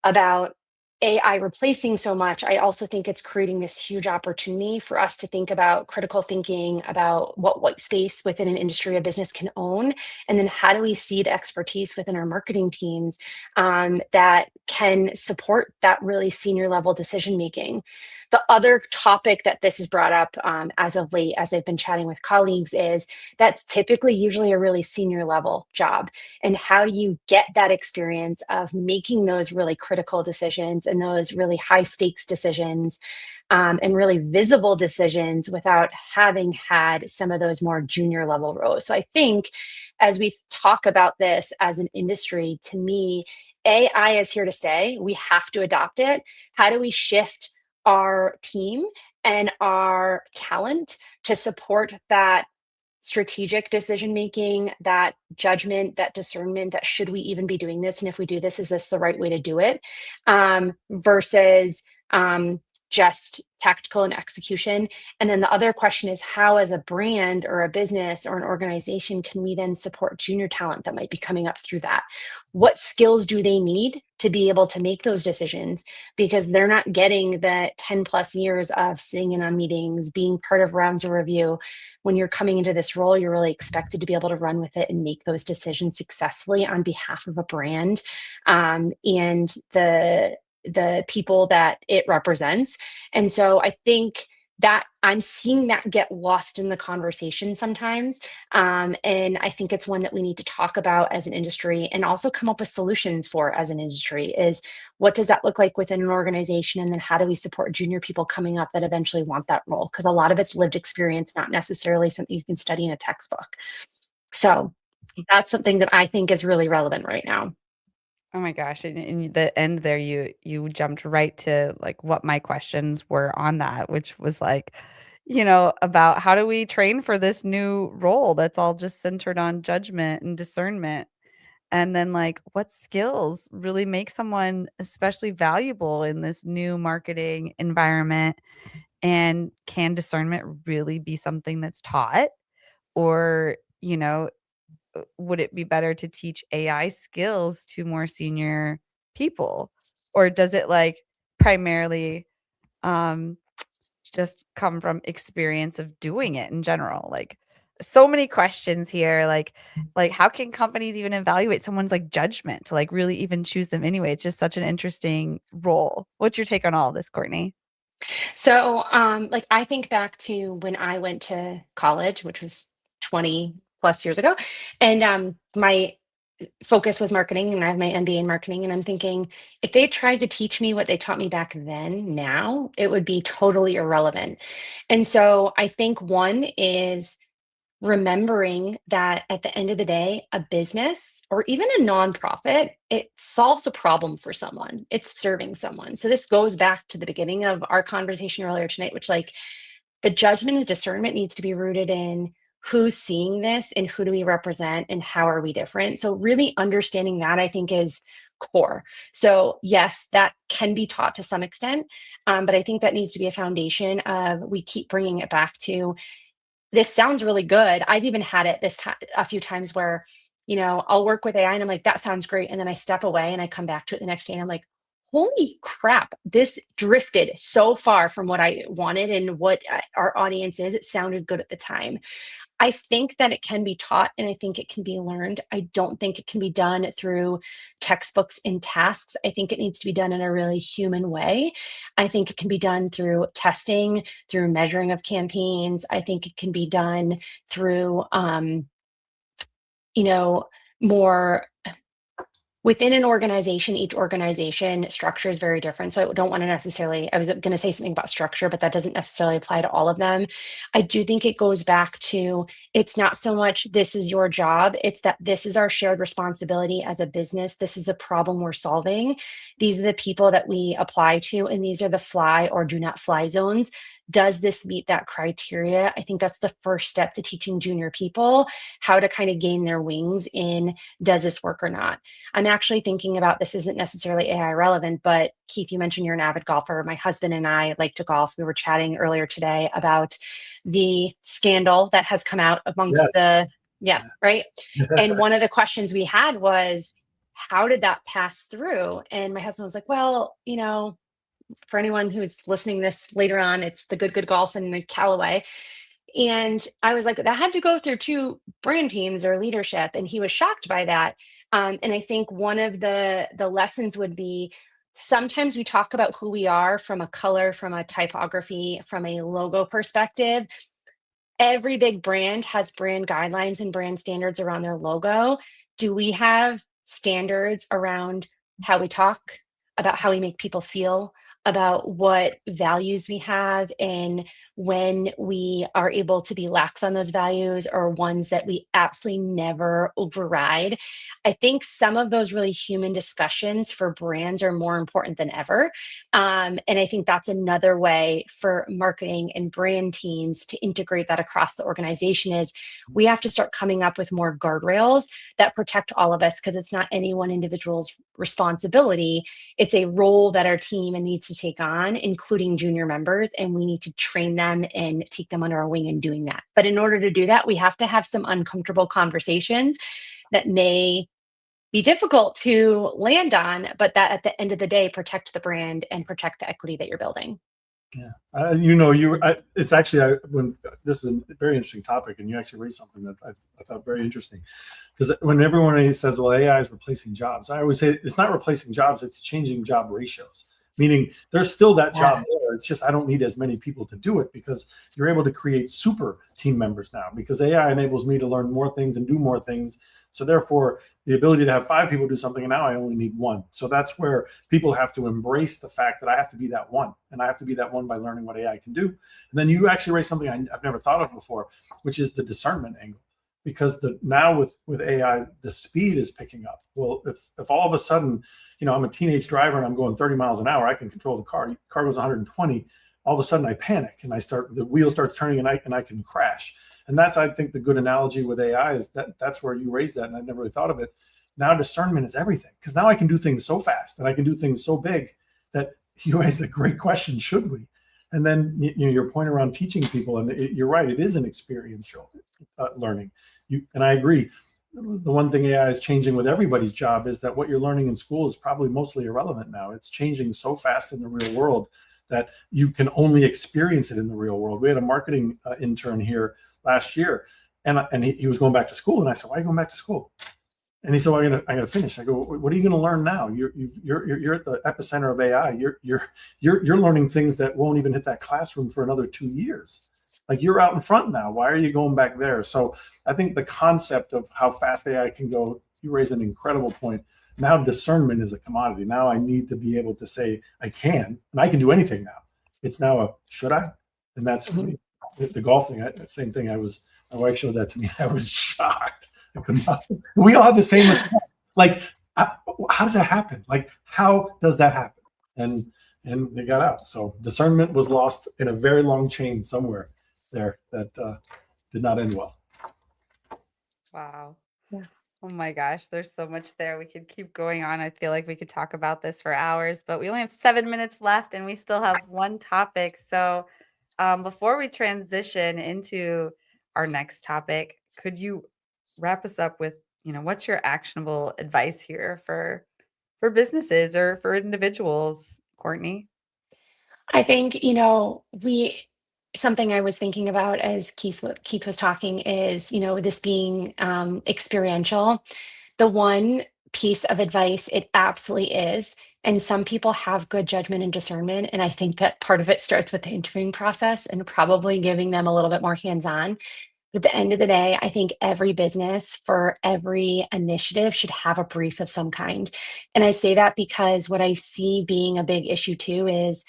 about AI replacing so much, I also think it's creating this huge opportunity for us to think about critical thinking about what white space within an industry or business can own. And then how do we seed expertise within our marketing teams that can support that really senior level decision making. The other topic that this has brought up as of late, as I've been chatting with colleagues, is that's typically usually a really senior level job. And how do you get that experience of making those really critical decisions and those really high stakes decisions and really visible decisions without having had some of those more junior level roles? So I think as we talk about this as an industry, to me, AI is here to stay. We have to adopt it. How do we shift our team and our talent to support that strategic decision making, that judgment, that discernment, that should we even be doing this? And if we do this, is this the right way to do it? Versus just tactical and execution. And then the other question is, how as a brand or a business or an organization can we then support junior talent that might be coming up through that? What skills do they need to be able to make those decisions? Because they're not getting the 10 plus years of sitting in on meetings, being part of rounds of review. When you're coming into this role, you're really expected to be able to run with it and make those decisions successfully on behalf of a brand and the people that it represents. And so I think that I'm seeing that get lost in the conversation sometimes. And I think it's one that we need to talk about as an industry and also come up with solutions for as an industry. Is what does that look like within an organization? And then how do we support junior people coming up that eventually want that role? Because a lot of it's lived experience, not necessarily something you can study in a textbook. So that's something that I think is really relevant right now. Oh my gosh. In the end there, you jumped right to like what my questions were on that, which was like, about how do we train for this new role that's all just centered on judgment and discernment. And then like what skills really make someone especially valuable in this new marketing environment? And can discernment really be something that's taught? Or, would it be better to teach AI skills to more senior people? Or does it like primarily just come from experience of doing it in general? Like so many questions here. Like how can companies even evaluate someone's like judgment to like really even choose them anyway? It's just such an interesting role. What's your take on all of this, Courtney? So I think back to when I went to college, which was 20 plus years ago. And my focus was marketing, and I have my MBA in marketing. And I'm thinking, if they tried to teach me what they taught me back then, now it would be totally irrelevant. And so I think one is remembering that at the end of the day, a business or even a nonprofit, it solves a problem for someone. It's serving someone. So this goes back to the beginning of our conversation earlier tonight, which like the judgment and discernment needs to be rooted in who's seeing this and who do we represent and how are we different. So really understanding that, I think, is core. So yes, that can be taught to some extent, but I think that needs to be a foundation of we keep bringing it back to this sounds really good. I've even had it a few times where, I'll work with AI and I'm like, that sounds great. And then I step away and I come back to it the next day and I'm like, holy crap, this drifted so far from what I wanted and what our audience is. It sounded good at the time. I think that it can be taught and I think it can be learned. I don't think it can be done through textbooks and tasks. I think it needs to be done in a really human way. I think it can be done through testing, through measuring of campaigns. I think it can be done through, more within an organization. Each organization structure is very different. So I don't want to necessarily, I was going to say something about structure, but that doesn't necessarily apply to all of them. I do think it goes back to, it's not so much this is your job, it's that this is our shared responsibility as a business. This is the problem we're solving. These are the people that we apply to, and these are the fly or do not fly zones. Does this meet that criteria? I think that's the first step to teaching junior people how to kind of gain their wings in, does this work or not? I'm actually thinking about, this isn't necessarily AI relevant, but Keith, you mentioned you're an avid golfer. My husband and I like to golf. We were chatting earlier today about the scandal that has come out amongst right? And one of the questions we had was, how did that pass through? And my husband was like, well, for anyone who's listening this later on, it's the Good Golf and the Callaway. And I was like, that had to go through 2 brand teams or leadership. And he was shocked by that. And I think one of the lessons would be, sometimes we talk about who we are from a color, from a typography, from a logo perspective. Every big brand has brand guidelines and brand standards around their logo. Do we have standards around how we talk, about how we make people feel, about what values we have, and when we are able to be lax on those values or ones that we absolutely never override? I think some of those really human discussions for brands are more important than ever. And I think that's another way for marketing and brand teams to integrate that across the organization, is we have to start coming up with more guardrails that protect all of us, because it's not any one individual's responsibility. It's a role that our team needs to take on, including junior members, and we need to train them and take them under our wing in doing that. But in order to do that, we have to have some uncomfortable conversations that may be difficult to land on, but that at the end of the day, protect the brand and protect the equity that you're building. Yeah, it's actually, when this is a very interesting topic, and you actually raised something that I thought very interesting, because when everyone says, well, AI is replacing jobs, I always say it's not replacing jobs, it's changing job ratios. Meaning there's still that job there. It's just I don't need as many people to do it, because you're able to create super team members now, because AI enables me to learn more things and do more things. So therefore, the ability to have 5 people do something, and now I only need 1. So that's where people have to embrace the fact that I have to be that one, and I have to be that one by learning what AI can do. And then you actually raised something I've never thought of before, which is the discernment angle. Because now with AI, the speed is picking up. Well, if all of a sudden, I'm a teenage driver and I'm going 30 miles an hour, I can control the car. The car goes 120. All of a sudden I panic and the wheel starts turning and I can crash. And that's, I think, the good analogy with AI is that's where you raised that. And I never really thought of it. Now discernment is everything, because now I can do things so fast and I can do things so big that you raised a great question, should we? And then your point around teaching people, and you're right, it is an experiential learning. And I agree. The one thing AI is changing with everybody's job is that what you're learning in school is probably mostly irrelevant now. It's changing so fast in the real world that you can only experience it in the real world. We had a marketing intern here last year, and he was going back to school, and I said, "Why are you going back to school?" And he said, "Well, I got to finish." I go, "What are you going to learn now? You're at the epicenter of AI. You're learning things that won't even hit that classroom for another 2 years. Like, you're out in front now. Why are you going back there?" So I think the concept of how fast AI can go, you raise an incredible point. Now discernment is a commodity. Now I need to be able to say I can, and I can do anything now. It's now a should I? And that's the golf thing. Same thing. My wife showed that to me. I was shocked. I could not. We all have the same response. Like, how does that happen? Like, how does that happen? And they got out. So discernment was lost in a very long chain somewhere there that did not end well. Wow. Yeah. Oh my gosh, there's so much there. We could keep going on. I feel like we could talk about this for hours, but we only have 7 minutes left and we still have one topic. So before we transition into our next topic, could you wrap us up with, what's your actionable advice here for for businesses or for individuals, Courtney? I think, something I was thinking about as Keith was talking is, this being experiential. The one piece of advice it absolutely is, and some people have good judgment and discernment, and I think that part of it starts with the interviewing process and probably giving them a little bit more hands-on. But at the end of the day, I think every business for every initiative should have a brief of some kind. And I say that because what I see being a big issue too is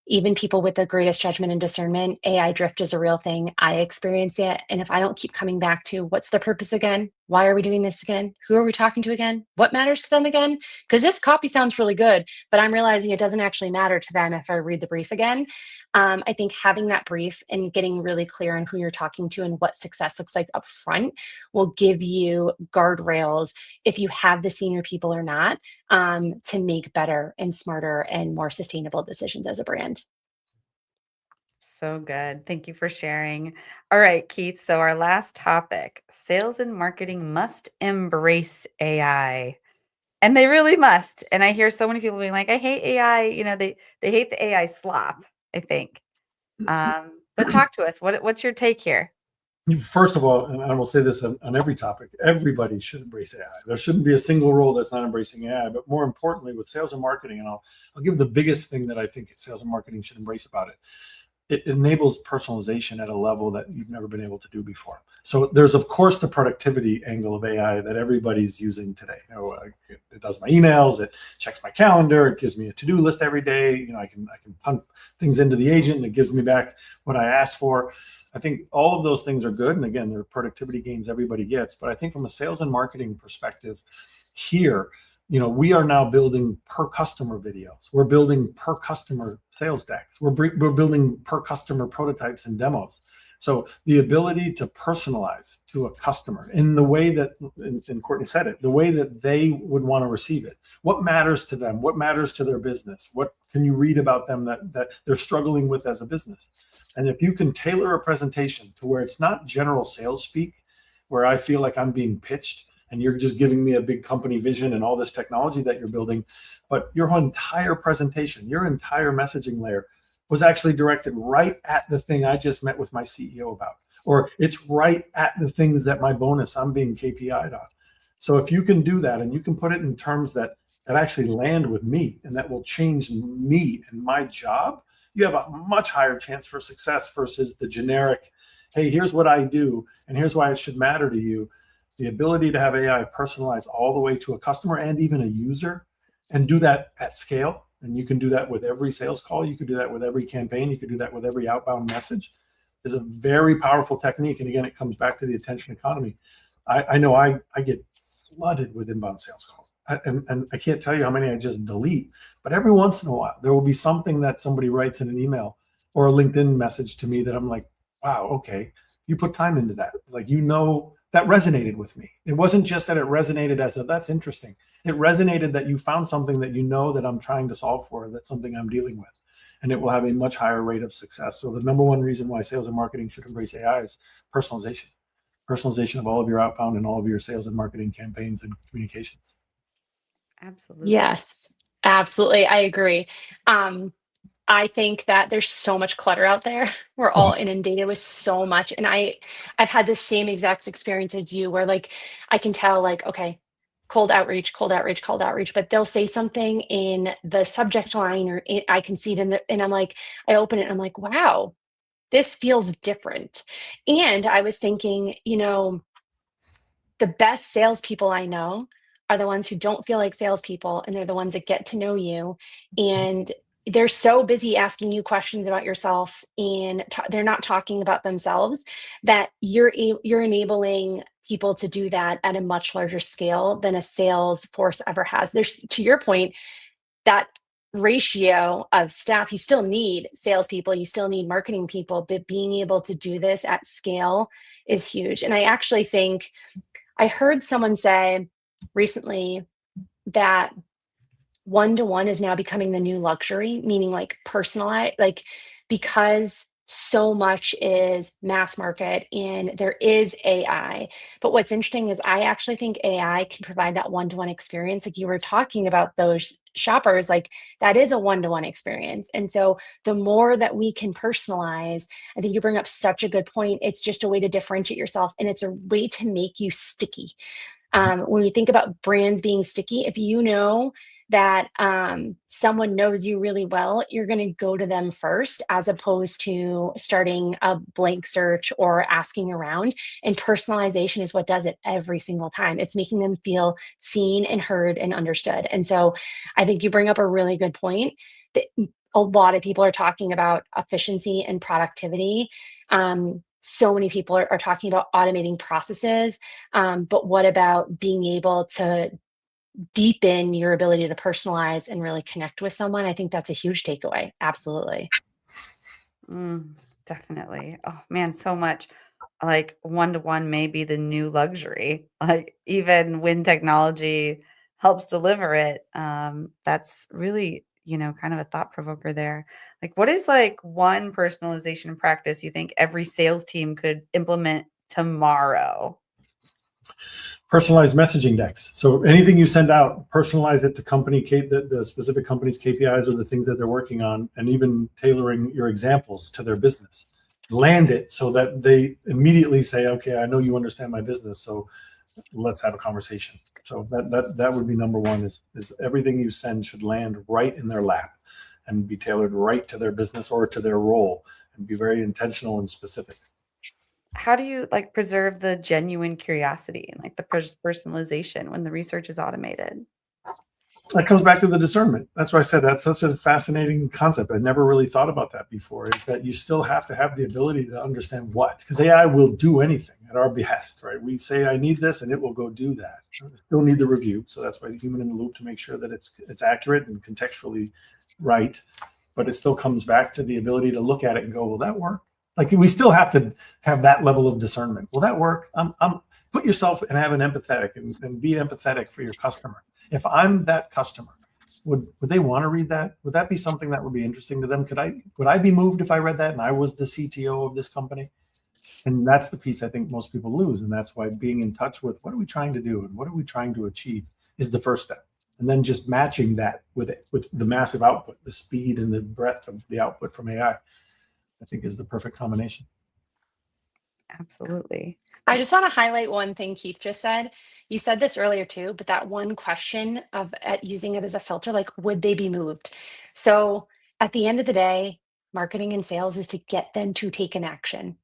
even people with the greatest judgment and discernment, AI drift is a real thing. I experience it. And if I don't keep coming back to what's the purpose again? Why are we doing this again? Who are we talking to again? What matters to them again? Because this copy sounds really good, but I'm realizing it doesn't actually matter to them if I read the brief again. I think having that brief and getting really clear on who you're talking to and what success looks like up front will give you guardrails if you have the senior people or not, to make better and smarter and more sustainable decisions as a brand. So good. Thank you for sharing. All right, Keith. So, our last topic, sales and marketing must embrace AI. And they really must. And I hear so many people being like, I hate AI. They hate the AI slop, I think. But talk to us. What's your take here? First of all, and I will say this on every topic, everybody should embrace AI. There shouldn't be a single role that's not embracing AI. But more importantly, with sales and marketing, and I'll give the biggest thing that I think sales and marketing should embrace about it. It enables personalization at a level that you've never been able to do before. So there's, of course, the productivity angle of AI that everybody's using today. It does my emails, it checks my calendar, it gives me a to-do list every day. I can punt things into the agent and it gives me back what I asked for. I think all of those things are good. And again, there are productivity gains everybody gets. But I think from a sales and marketing perspective here, we are now building per customer videos. We're building per customer sales decks. We're building per customer prototypes and demos. So the ability to personalize to a customer in the way that, and Courtney said it, the way that they would want to receive it. What matters to them? What matters to their business? What can you read about them that they're struggling with as a business? And if you can tailor a presentation to where it's not general sales speak, where I feel like I'm being pitched, and you're just giving me a big company vision and all this technology that you're building, but your whole entire presentation, your entire messaging layer was actually directed right at the thing I just met with my CEO about, or it's right at the things that my bonus I'm being KPI'd on. So if you can do that and you can put it in terms that actually land with me and that will change me and my job, you have a much higher chance for success versus the generic, hey, here's what I do and here's why it should matter to you. The ability to have AI personalized all the way to a customer and even a user, and do that at scale. And you can do that with every sales call. You could do that with every campaign. You could do that with every outbound message. Is a very powerful technique. And again, it comes back to the attention economy. I know I get flooded with inbound sales calls. And I can't tell you how many I just delete. But every once in a while, there will be something that somebody writes in an email or a LinkedIn message to me that I'm like, wow, okay, you put time into that. Like, that resonated with me. It wasn't just that it resonated as that's interesting. It resonated that you found something that that I'm trying to solve for, that's something I'm dealing with. And it will have a much higher rate of success. So the number one reason why sales and marketing should embrace AI is personalization. Personalization of all of your outbound and all of your sales and marketing campaigns and communications. Absolutely. Yes, absolutely. I agree. I think that there's so much clutter out there. We're all inundated with so much. And I've had the same exact experience as you where like I can tell like, okay, cold outreach, cold outreach, cold outreach, but they'll say something in the subject line or I can see it and I'm like, I open it and I'm like, wow, this feels different. And I was thinking, the best salespeople I know are the ones who don't feel like salespeople, and they're the ones that get to know you. And they're so busy asking you questions about yourself, and they're not talking about themselves, that you're enabling people to do that at a much larger scale than a sales force ever has. There's, to your point, that ratio of staff, you still need salespeople, you still need marketing people, but being able to do this at scale is huge. And I actually think I heard someone say recently that one-to-one is now becoming the new luxury, meaning like personalized, like because so much is mass market and there is AI. But what's interesting is I actually think AI can provide that one-to-one experience. Like you were talking about those shoppers, like that is a one-to-one experience. And so the more that we can personalize, I think you bring up such a good point. It's just a way to differentiate yourself and it's a way to make you sticky. When you think about brands being sticky, if you know that someone knows you really well, you're going to go to them first as opposed to starting a blank search or asking around. And personalization is what does it every single time. It's making them feel seen and heard and understood. And so I think you bring up a really good point that a lot of people are talking about efficiency and productivity. So many people are talking about automating processes, but what about being able to deepen your ability to personalize and really connect with someone? I think that's a huge takeaway. Absolutely. Definitely. Oh man, so much. Like one-to-one may be the new luxury. Like even when technology helps deliver it, that's really, kind of a thought provoker there. Like what is like one personalization practice you think every sales team could implement tomorrow? Personalized messaging decks. So anything you send out, personalize it to the specific company's KPIs or the things that they're working on, and even tailoring your examples to their business. Land it so that they immediately say, okay, I know you understand my business, so let's have a conversation. So that would be number one, is everything you send should land right in their lap and be tailored right to their business or to their role, and be very intentional and specific. How do you like preserve the genuine curiosity and like the personalization when the research is automated? That comes back to the discernment. That's why I said that's such a fascinating concept. I never really thought about that before, is that you still have to have the ability to understand what, because AI will do anything at our behest, right? We say, I need this, and it will go do that. We still need the review. So that's why the human in the loop, to make sure that it's accurate and contextually right. But it still comes back to the ability to look at it and go, will that work? Like we still have to have that level of discernment. Will that work? Put yourself and have an empathetic and be empathetic for your customer. If I'm that customer, would they want to read that? Would that be something that would be interesting to them? Would I be moved if I read that and I was the CTO of this company? And that's the piece I think most people lose. And that's why being in touch with what are we trying to do and what are we trying to achieve is the first step. And then just matching that with the massive output, the speed and the breadth of the output from AI, I think is the perfect combination. Absolutely. I just want to highlight one thing Keith just said. You said this earlier too, but that one question of using it as a filter, like, would they be moved? So at the end of the day, marketing and sales is to get them to take an action.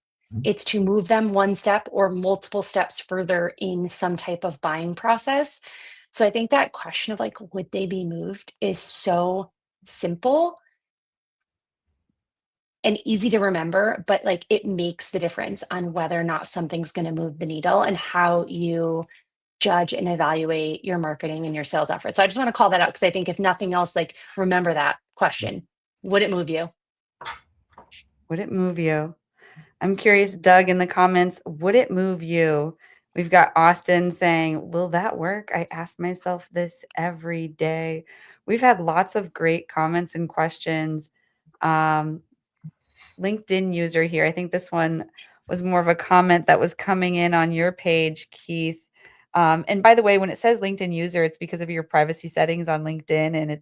It's to move them one step or multiple steps further in some type of buying process. So I think that question of like, would they be moved is so simple and easy to remember, but like it makes the difference on whether or not something's going to move the needle and how you judge and evaluate your marketing and your sales efforts. So I just want to call that out because I think if nothing else, like remember that question. Would it move you? Would it move you? I'm curious, Doug, in the comments, would it move you? We've got Austin saying, will that work? I ask myself this every day. We've had lots of great comments and questions. LinkedIn user here. I think this one was more of a comment that was coming in on your page, Keith. And by the way, when it says LinkedIn user, it's because of your privacy settings on LinkedIn, and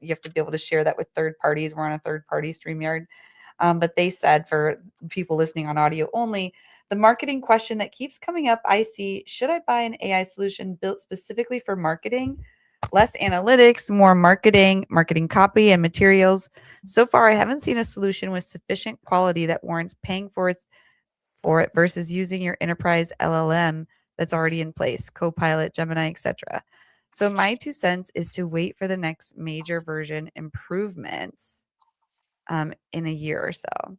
you have to be able to share that with third parties. We're on a third party StreamYard. But they said, for people listening on audio only, the marketing question that keeps coming up, I see, should I buy an AI solution built specifically for marketing? Less analytics, more marketing copy and materials. So far, I haven't seen a solution with sufficient quality that warrants paying for it versus using your enterprise LLM that's already in place, Copilot, Gemini, etc. So my 2 cents is to wait for the next major version improvements in a year or so.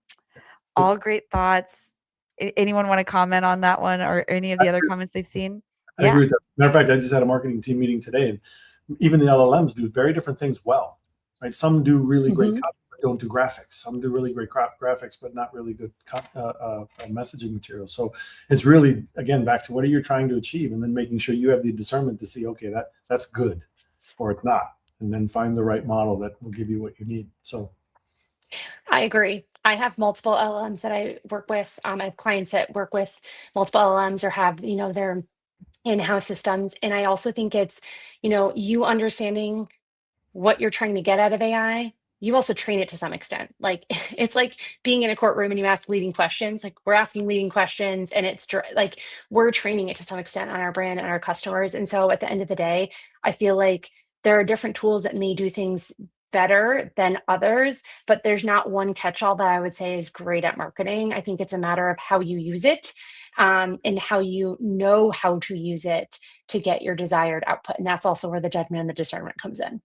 All great thoughts. Anyone want to comment on that one or any of the other comments they've seen? I agree with that. Matter of fact, I just had a marketing team meeting today, and even the LLMs do very different things well, right? Some do really great copy, but don't do graphics. Some do really great graphics, but not really good messaging material. So it's really, again, back to what are you trying to achieve, and then making sure you have the discernment to see, okay, that's good, or it's not, and then find the right model that will give you what you need. So I agree. I have multiple LLMs that I work with. I have clients that work with multiple LLMs or have, their in-house systems. And I also think it's, you understanding what you're trying to get out of AI, you also train it to some extent. Like it's like being in a courtroom and you ask leading questions. Like we're asking leading questions, and it's like we're training it to some extent on our brand and our customers. And so at the end of the day, I feel like there are different tools that may do things better than others, but there's not one catch-all that I would say is great at marketing. I think it's a matter of how you use it, and how you know how to use it to get your desired output. And that's also where the judgment and the discernment comes in.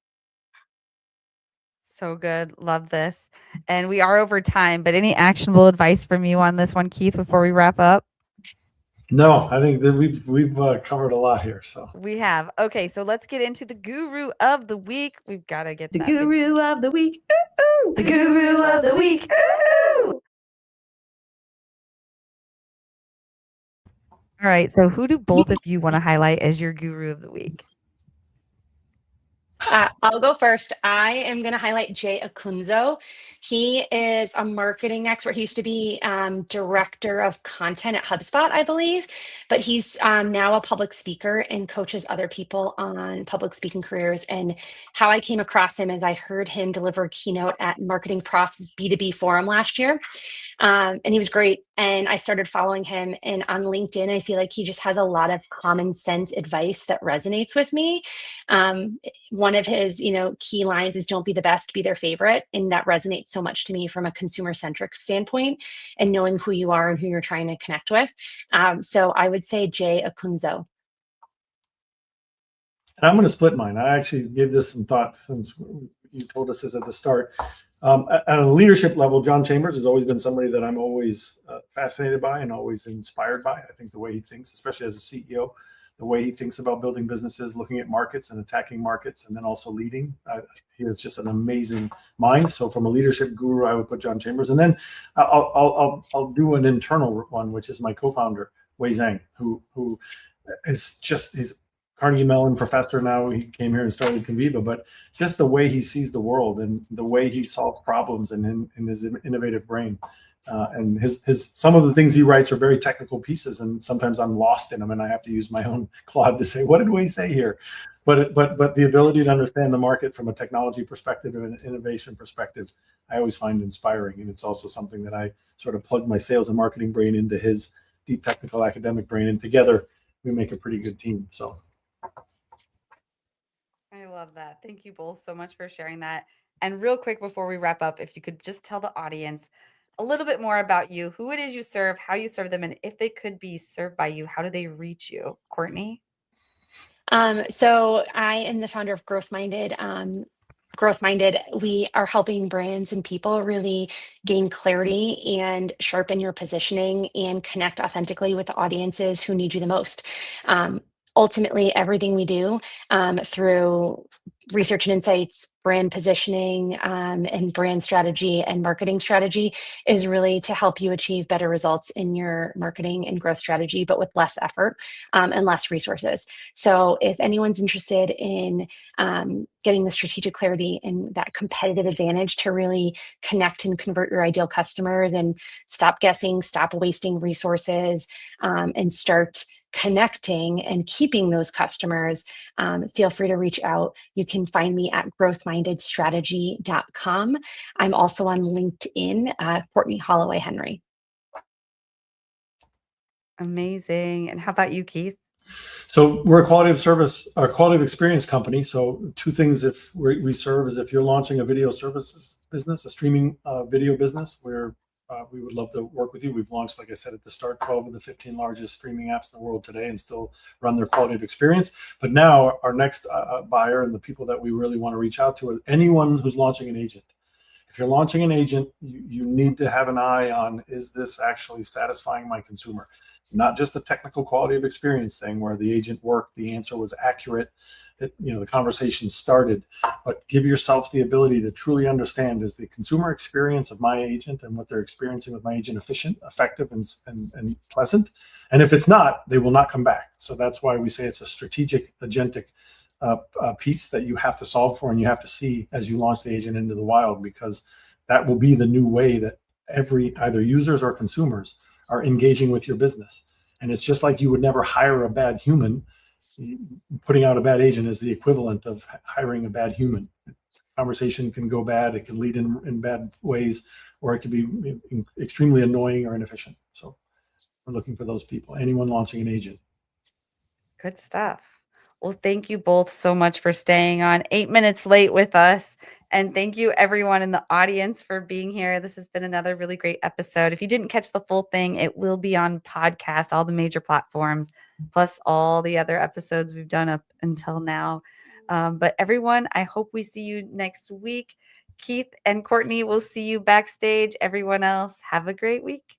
So good. Love this. And we are over time, but any actionable advice from you on this one, Keith, before we wrap up? No, I think that we've covered a lot here. So We have. Okay, so let's get into the guru of the week. We've got to get The that guru of the week. Ooh, ooh. The guru of the week. Ooh. All right, so who do both of you want to highlight as your guru of the week? I'll go first. I am going to highlight Jay Acunzo. He is a marketing expert. He used to be director of content at HubSpot, I believe, but he's now a public speaker and coaches other people on public speaking careers. And how I came across him is I heard him deliver a keynote at Marketing Prof's B2B forum last year. And he was great. And I started following him. And on LinkedIn, I feel like he just has a lot of common sense advice that resonates with me. One of his, key lines is don't be the best, be their favorite. And that resonates so much to me from a consumer centric standpoint and knowing who you are and who you're trying to connect with. So I would say Jay Acunzo. and I'm going to split mine. I actually gave this some thought since you told us this at the start. At a leadership level, John Chambers has always been somebody that I'm always fascinated by and always inspired by. I think the way he thinks, especially as a CEO, the way he thinks about building businesses, looking at markets and attacking markets, and then also leading. He has just an amazing mind. So from a leadership guru, I would put John Chambers. And then I'll do an internal one, which is my co-founder, Wei Zhang, who is just, he's Carnegie Mellon professor now. He came here and started Conviva, but just the way he sees the world and the way he solves problems and in his innovative brain. And his some of the things he writes are very technical pieces, and sometimes I'm lost in them, and I have to use my own Claude to say, what did we say here? But the ability to understand the market from a technology perspective and an innovation perspective, I always find inspiring. And it's also something that I sort of plug my sales and marketing brain into his deep technical academic brain, and together we make a pretty good team. So I love that. Thank you both so much for sharing that. And real quick before we wrap up, if you could just tell the audience a little bit more about you, who it is you serve, how you serve them, and if they could be served by you, how do they reach you? Courtney? So I am the founder of GrowthMinded. GrowthMinded, we are helping brands and people really gain clarity and sharpen your positioning and connect authentically with the audiences who need you the most. Ultimately, everything we do through research and insights, brand positioning, and brand strategy and marketing strategy is really to help you achieve better results in your marketing and growth strategy, but with less effort and less resources. So if anyone's interested in getting the strategic clarity and that competitive advantage to really connect and convert your ideal customers and stop guessing, stop wasting resources, and start connecting and keeping those customers, feel free to reach out. You can find me at growthmindedstrategy.com. I'm also on LinkedIn, Courtney Holloway Henry. Amazing. And how about you, Keith? So we're a quality of service, a quality of experience company. So two things if we serve is if you're launching a video services business, a streaming video business, where we would love to work with you. We've launched, like I said at the start, 12 of the 15 largest streaming apps in the world today and still run their quality of experience. But now our next buyer and the people that we really want to reach out to are anyone who's launching an agent. If you're launching an agent, you need to have an eye on, is this actually satisfying my consumer? Not just a technical quality of experience thing where the agent worked, the answer was accurate, the conversation started, but give yourself the ability to truly understand, is the consumer experience of my agent and what they're experiencing with my agent efficient, effective, and pleasant? And if it's not, they will not come back. So that's why we say it's a strategic agentic piece that you have to solve for and you have to see as you launch the agent into the wild, because that will be the new way that either users or consumers are engaging with your business. And it's just like you would never hire a bad human. Putting out a bad agent is the equivalent of hiring a bad human. Conversation can go bad. It can lead in bad ways, or it could be extremely annoying or inefficient. So we're looking for those people, anyone launching an agent. Good stuff. Well, thank you both so much for staying on 8 minutes late with us. And thank you everyone in the audience for being here. This has been another really great episode. If you didn't catch the full thing, it will be on podcast, all the major platforms, plus all the other episodes we've done up until now. But everyone, I hope we see you next week. Keith and Courtney will see you backstage. Everyone else, have a great week.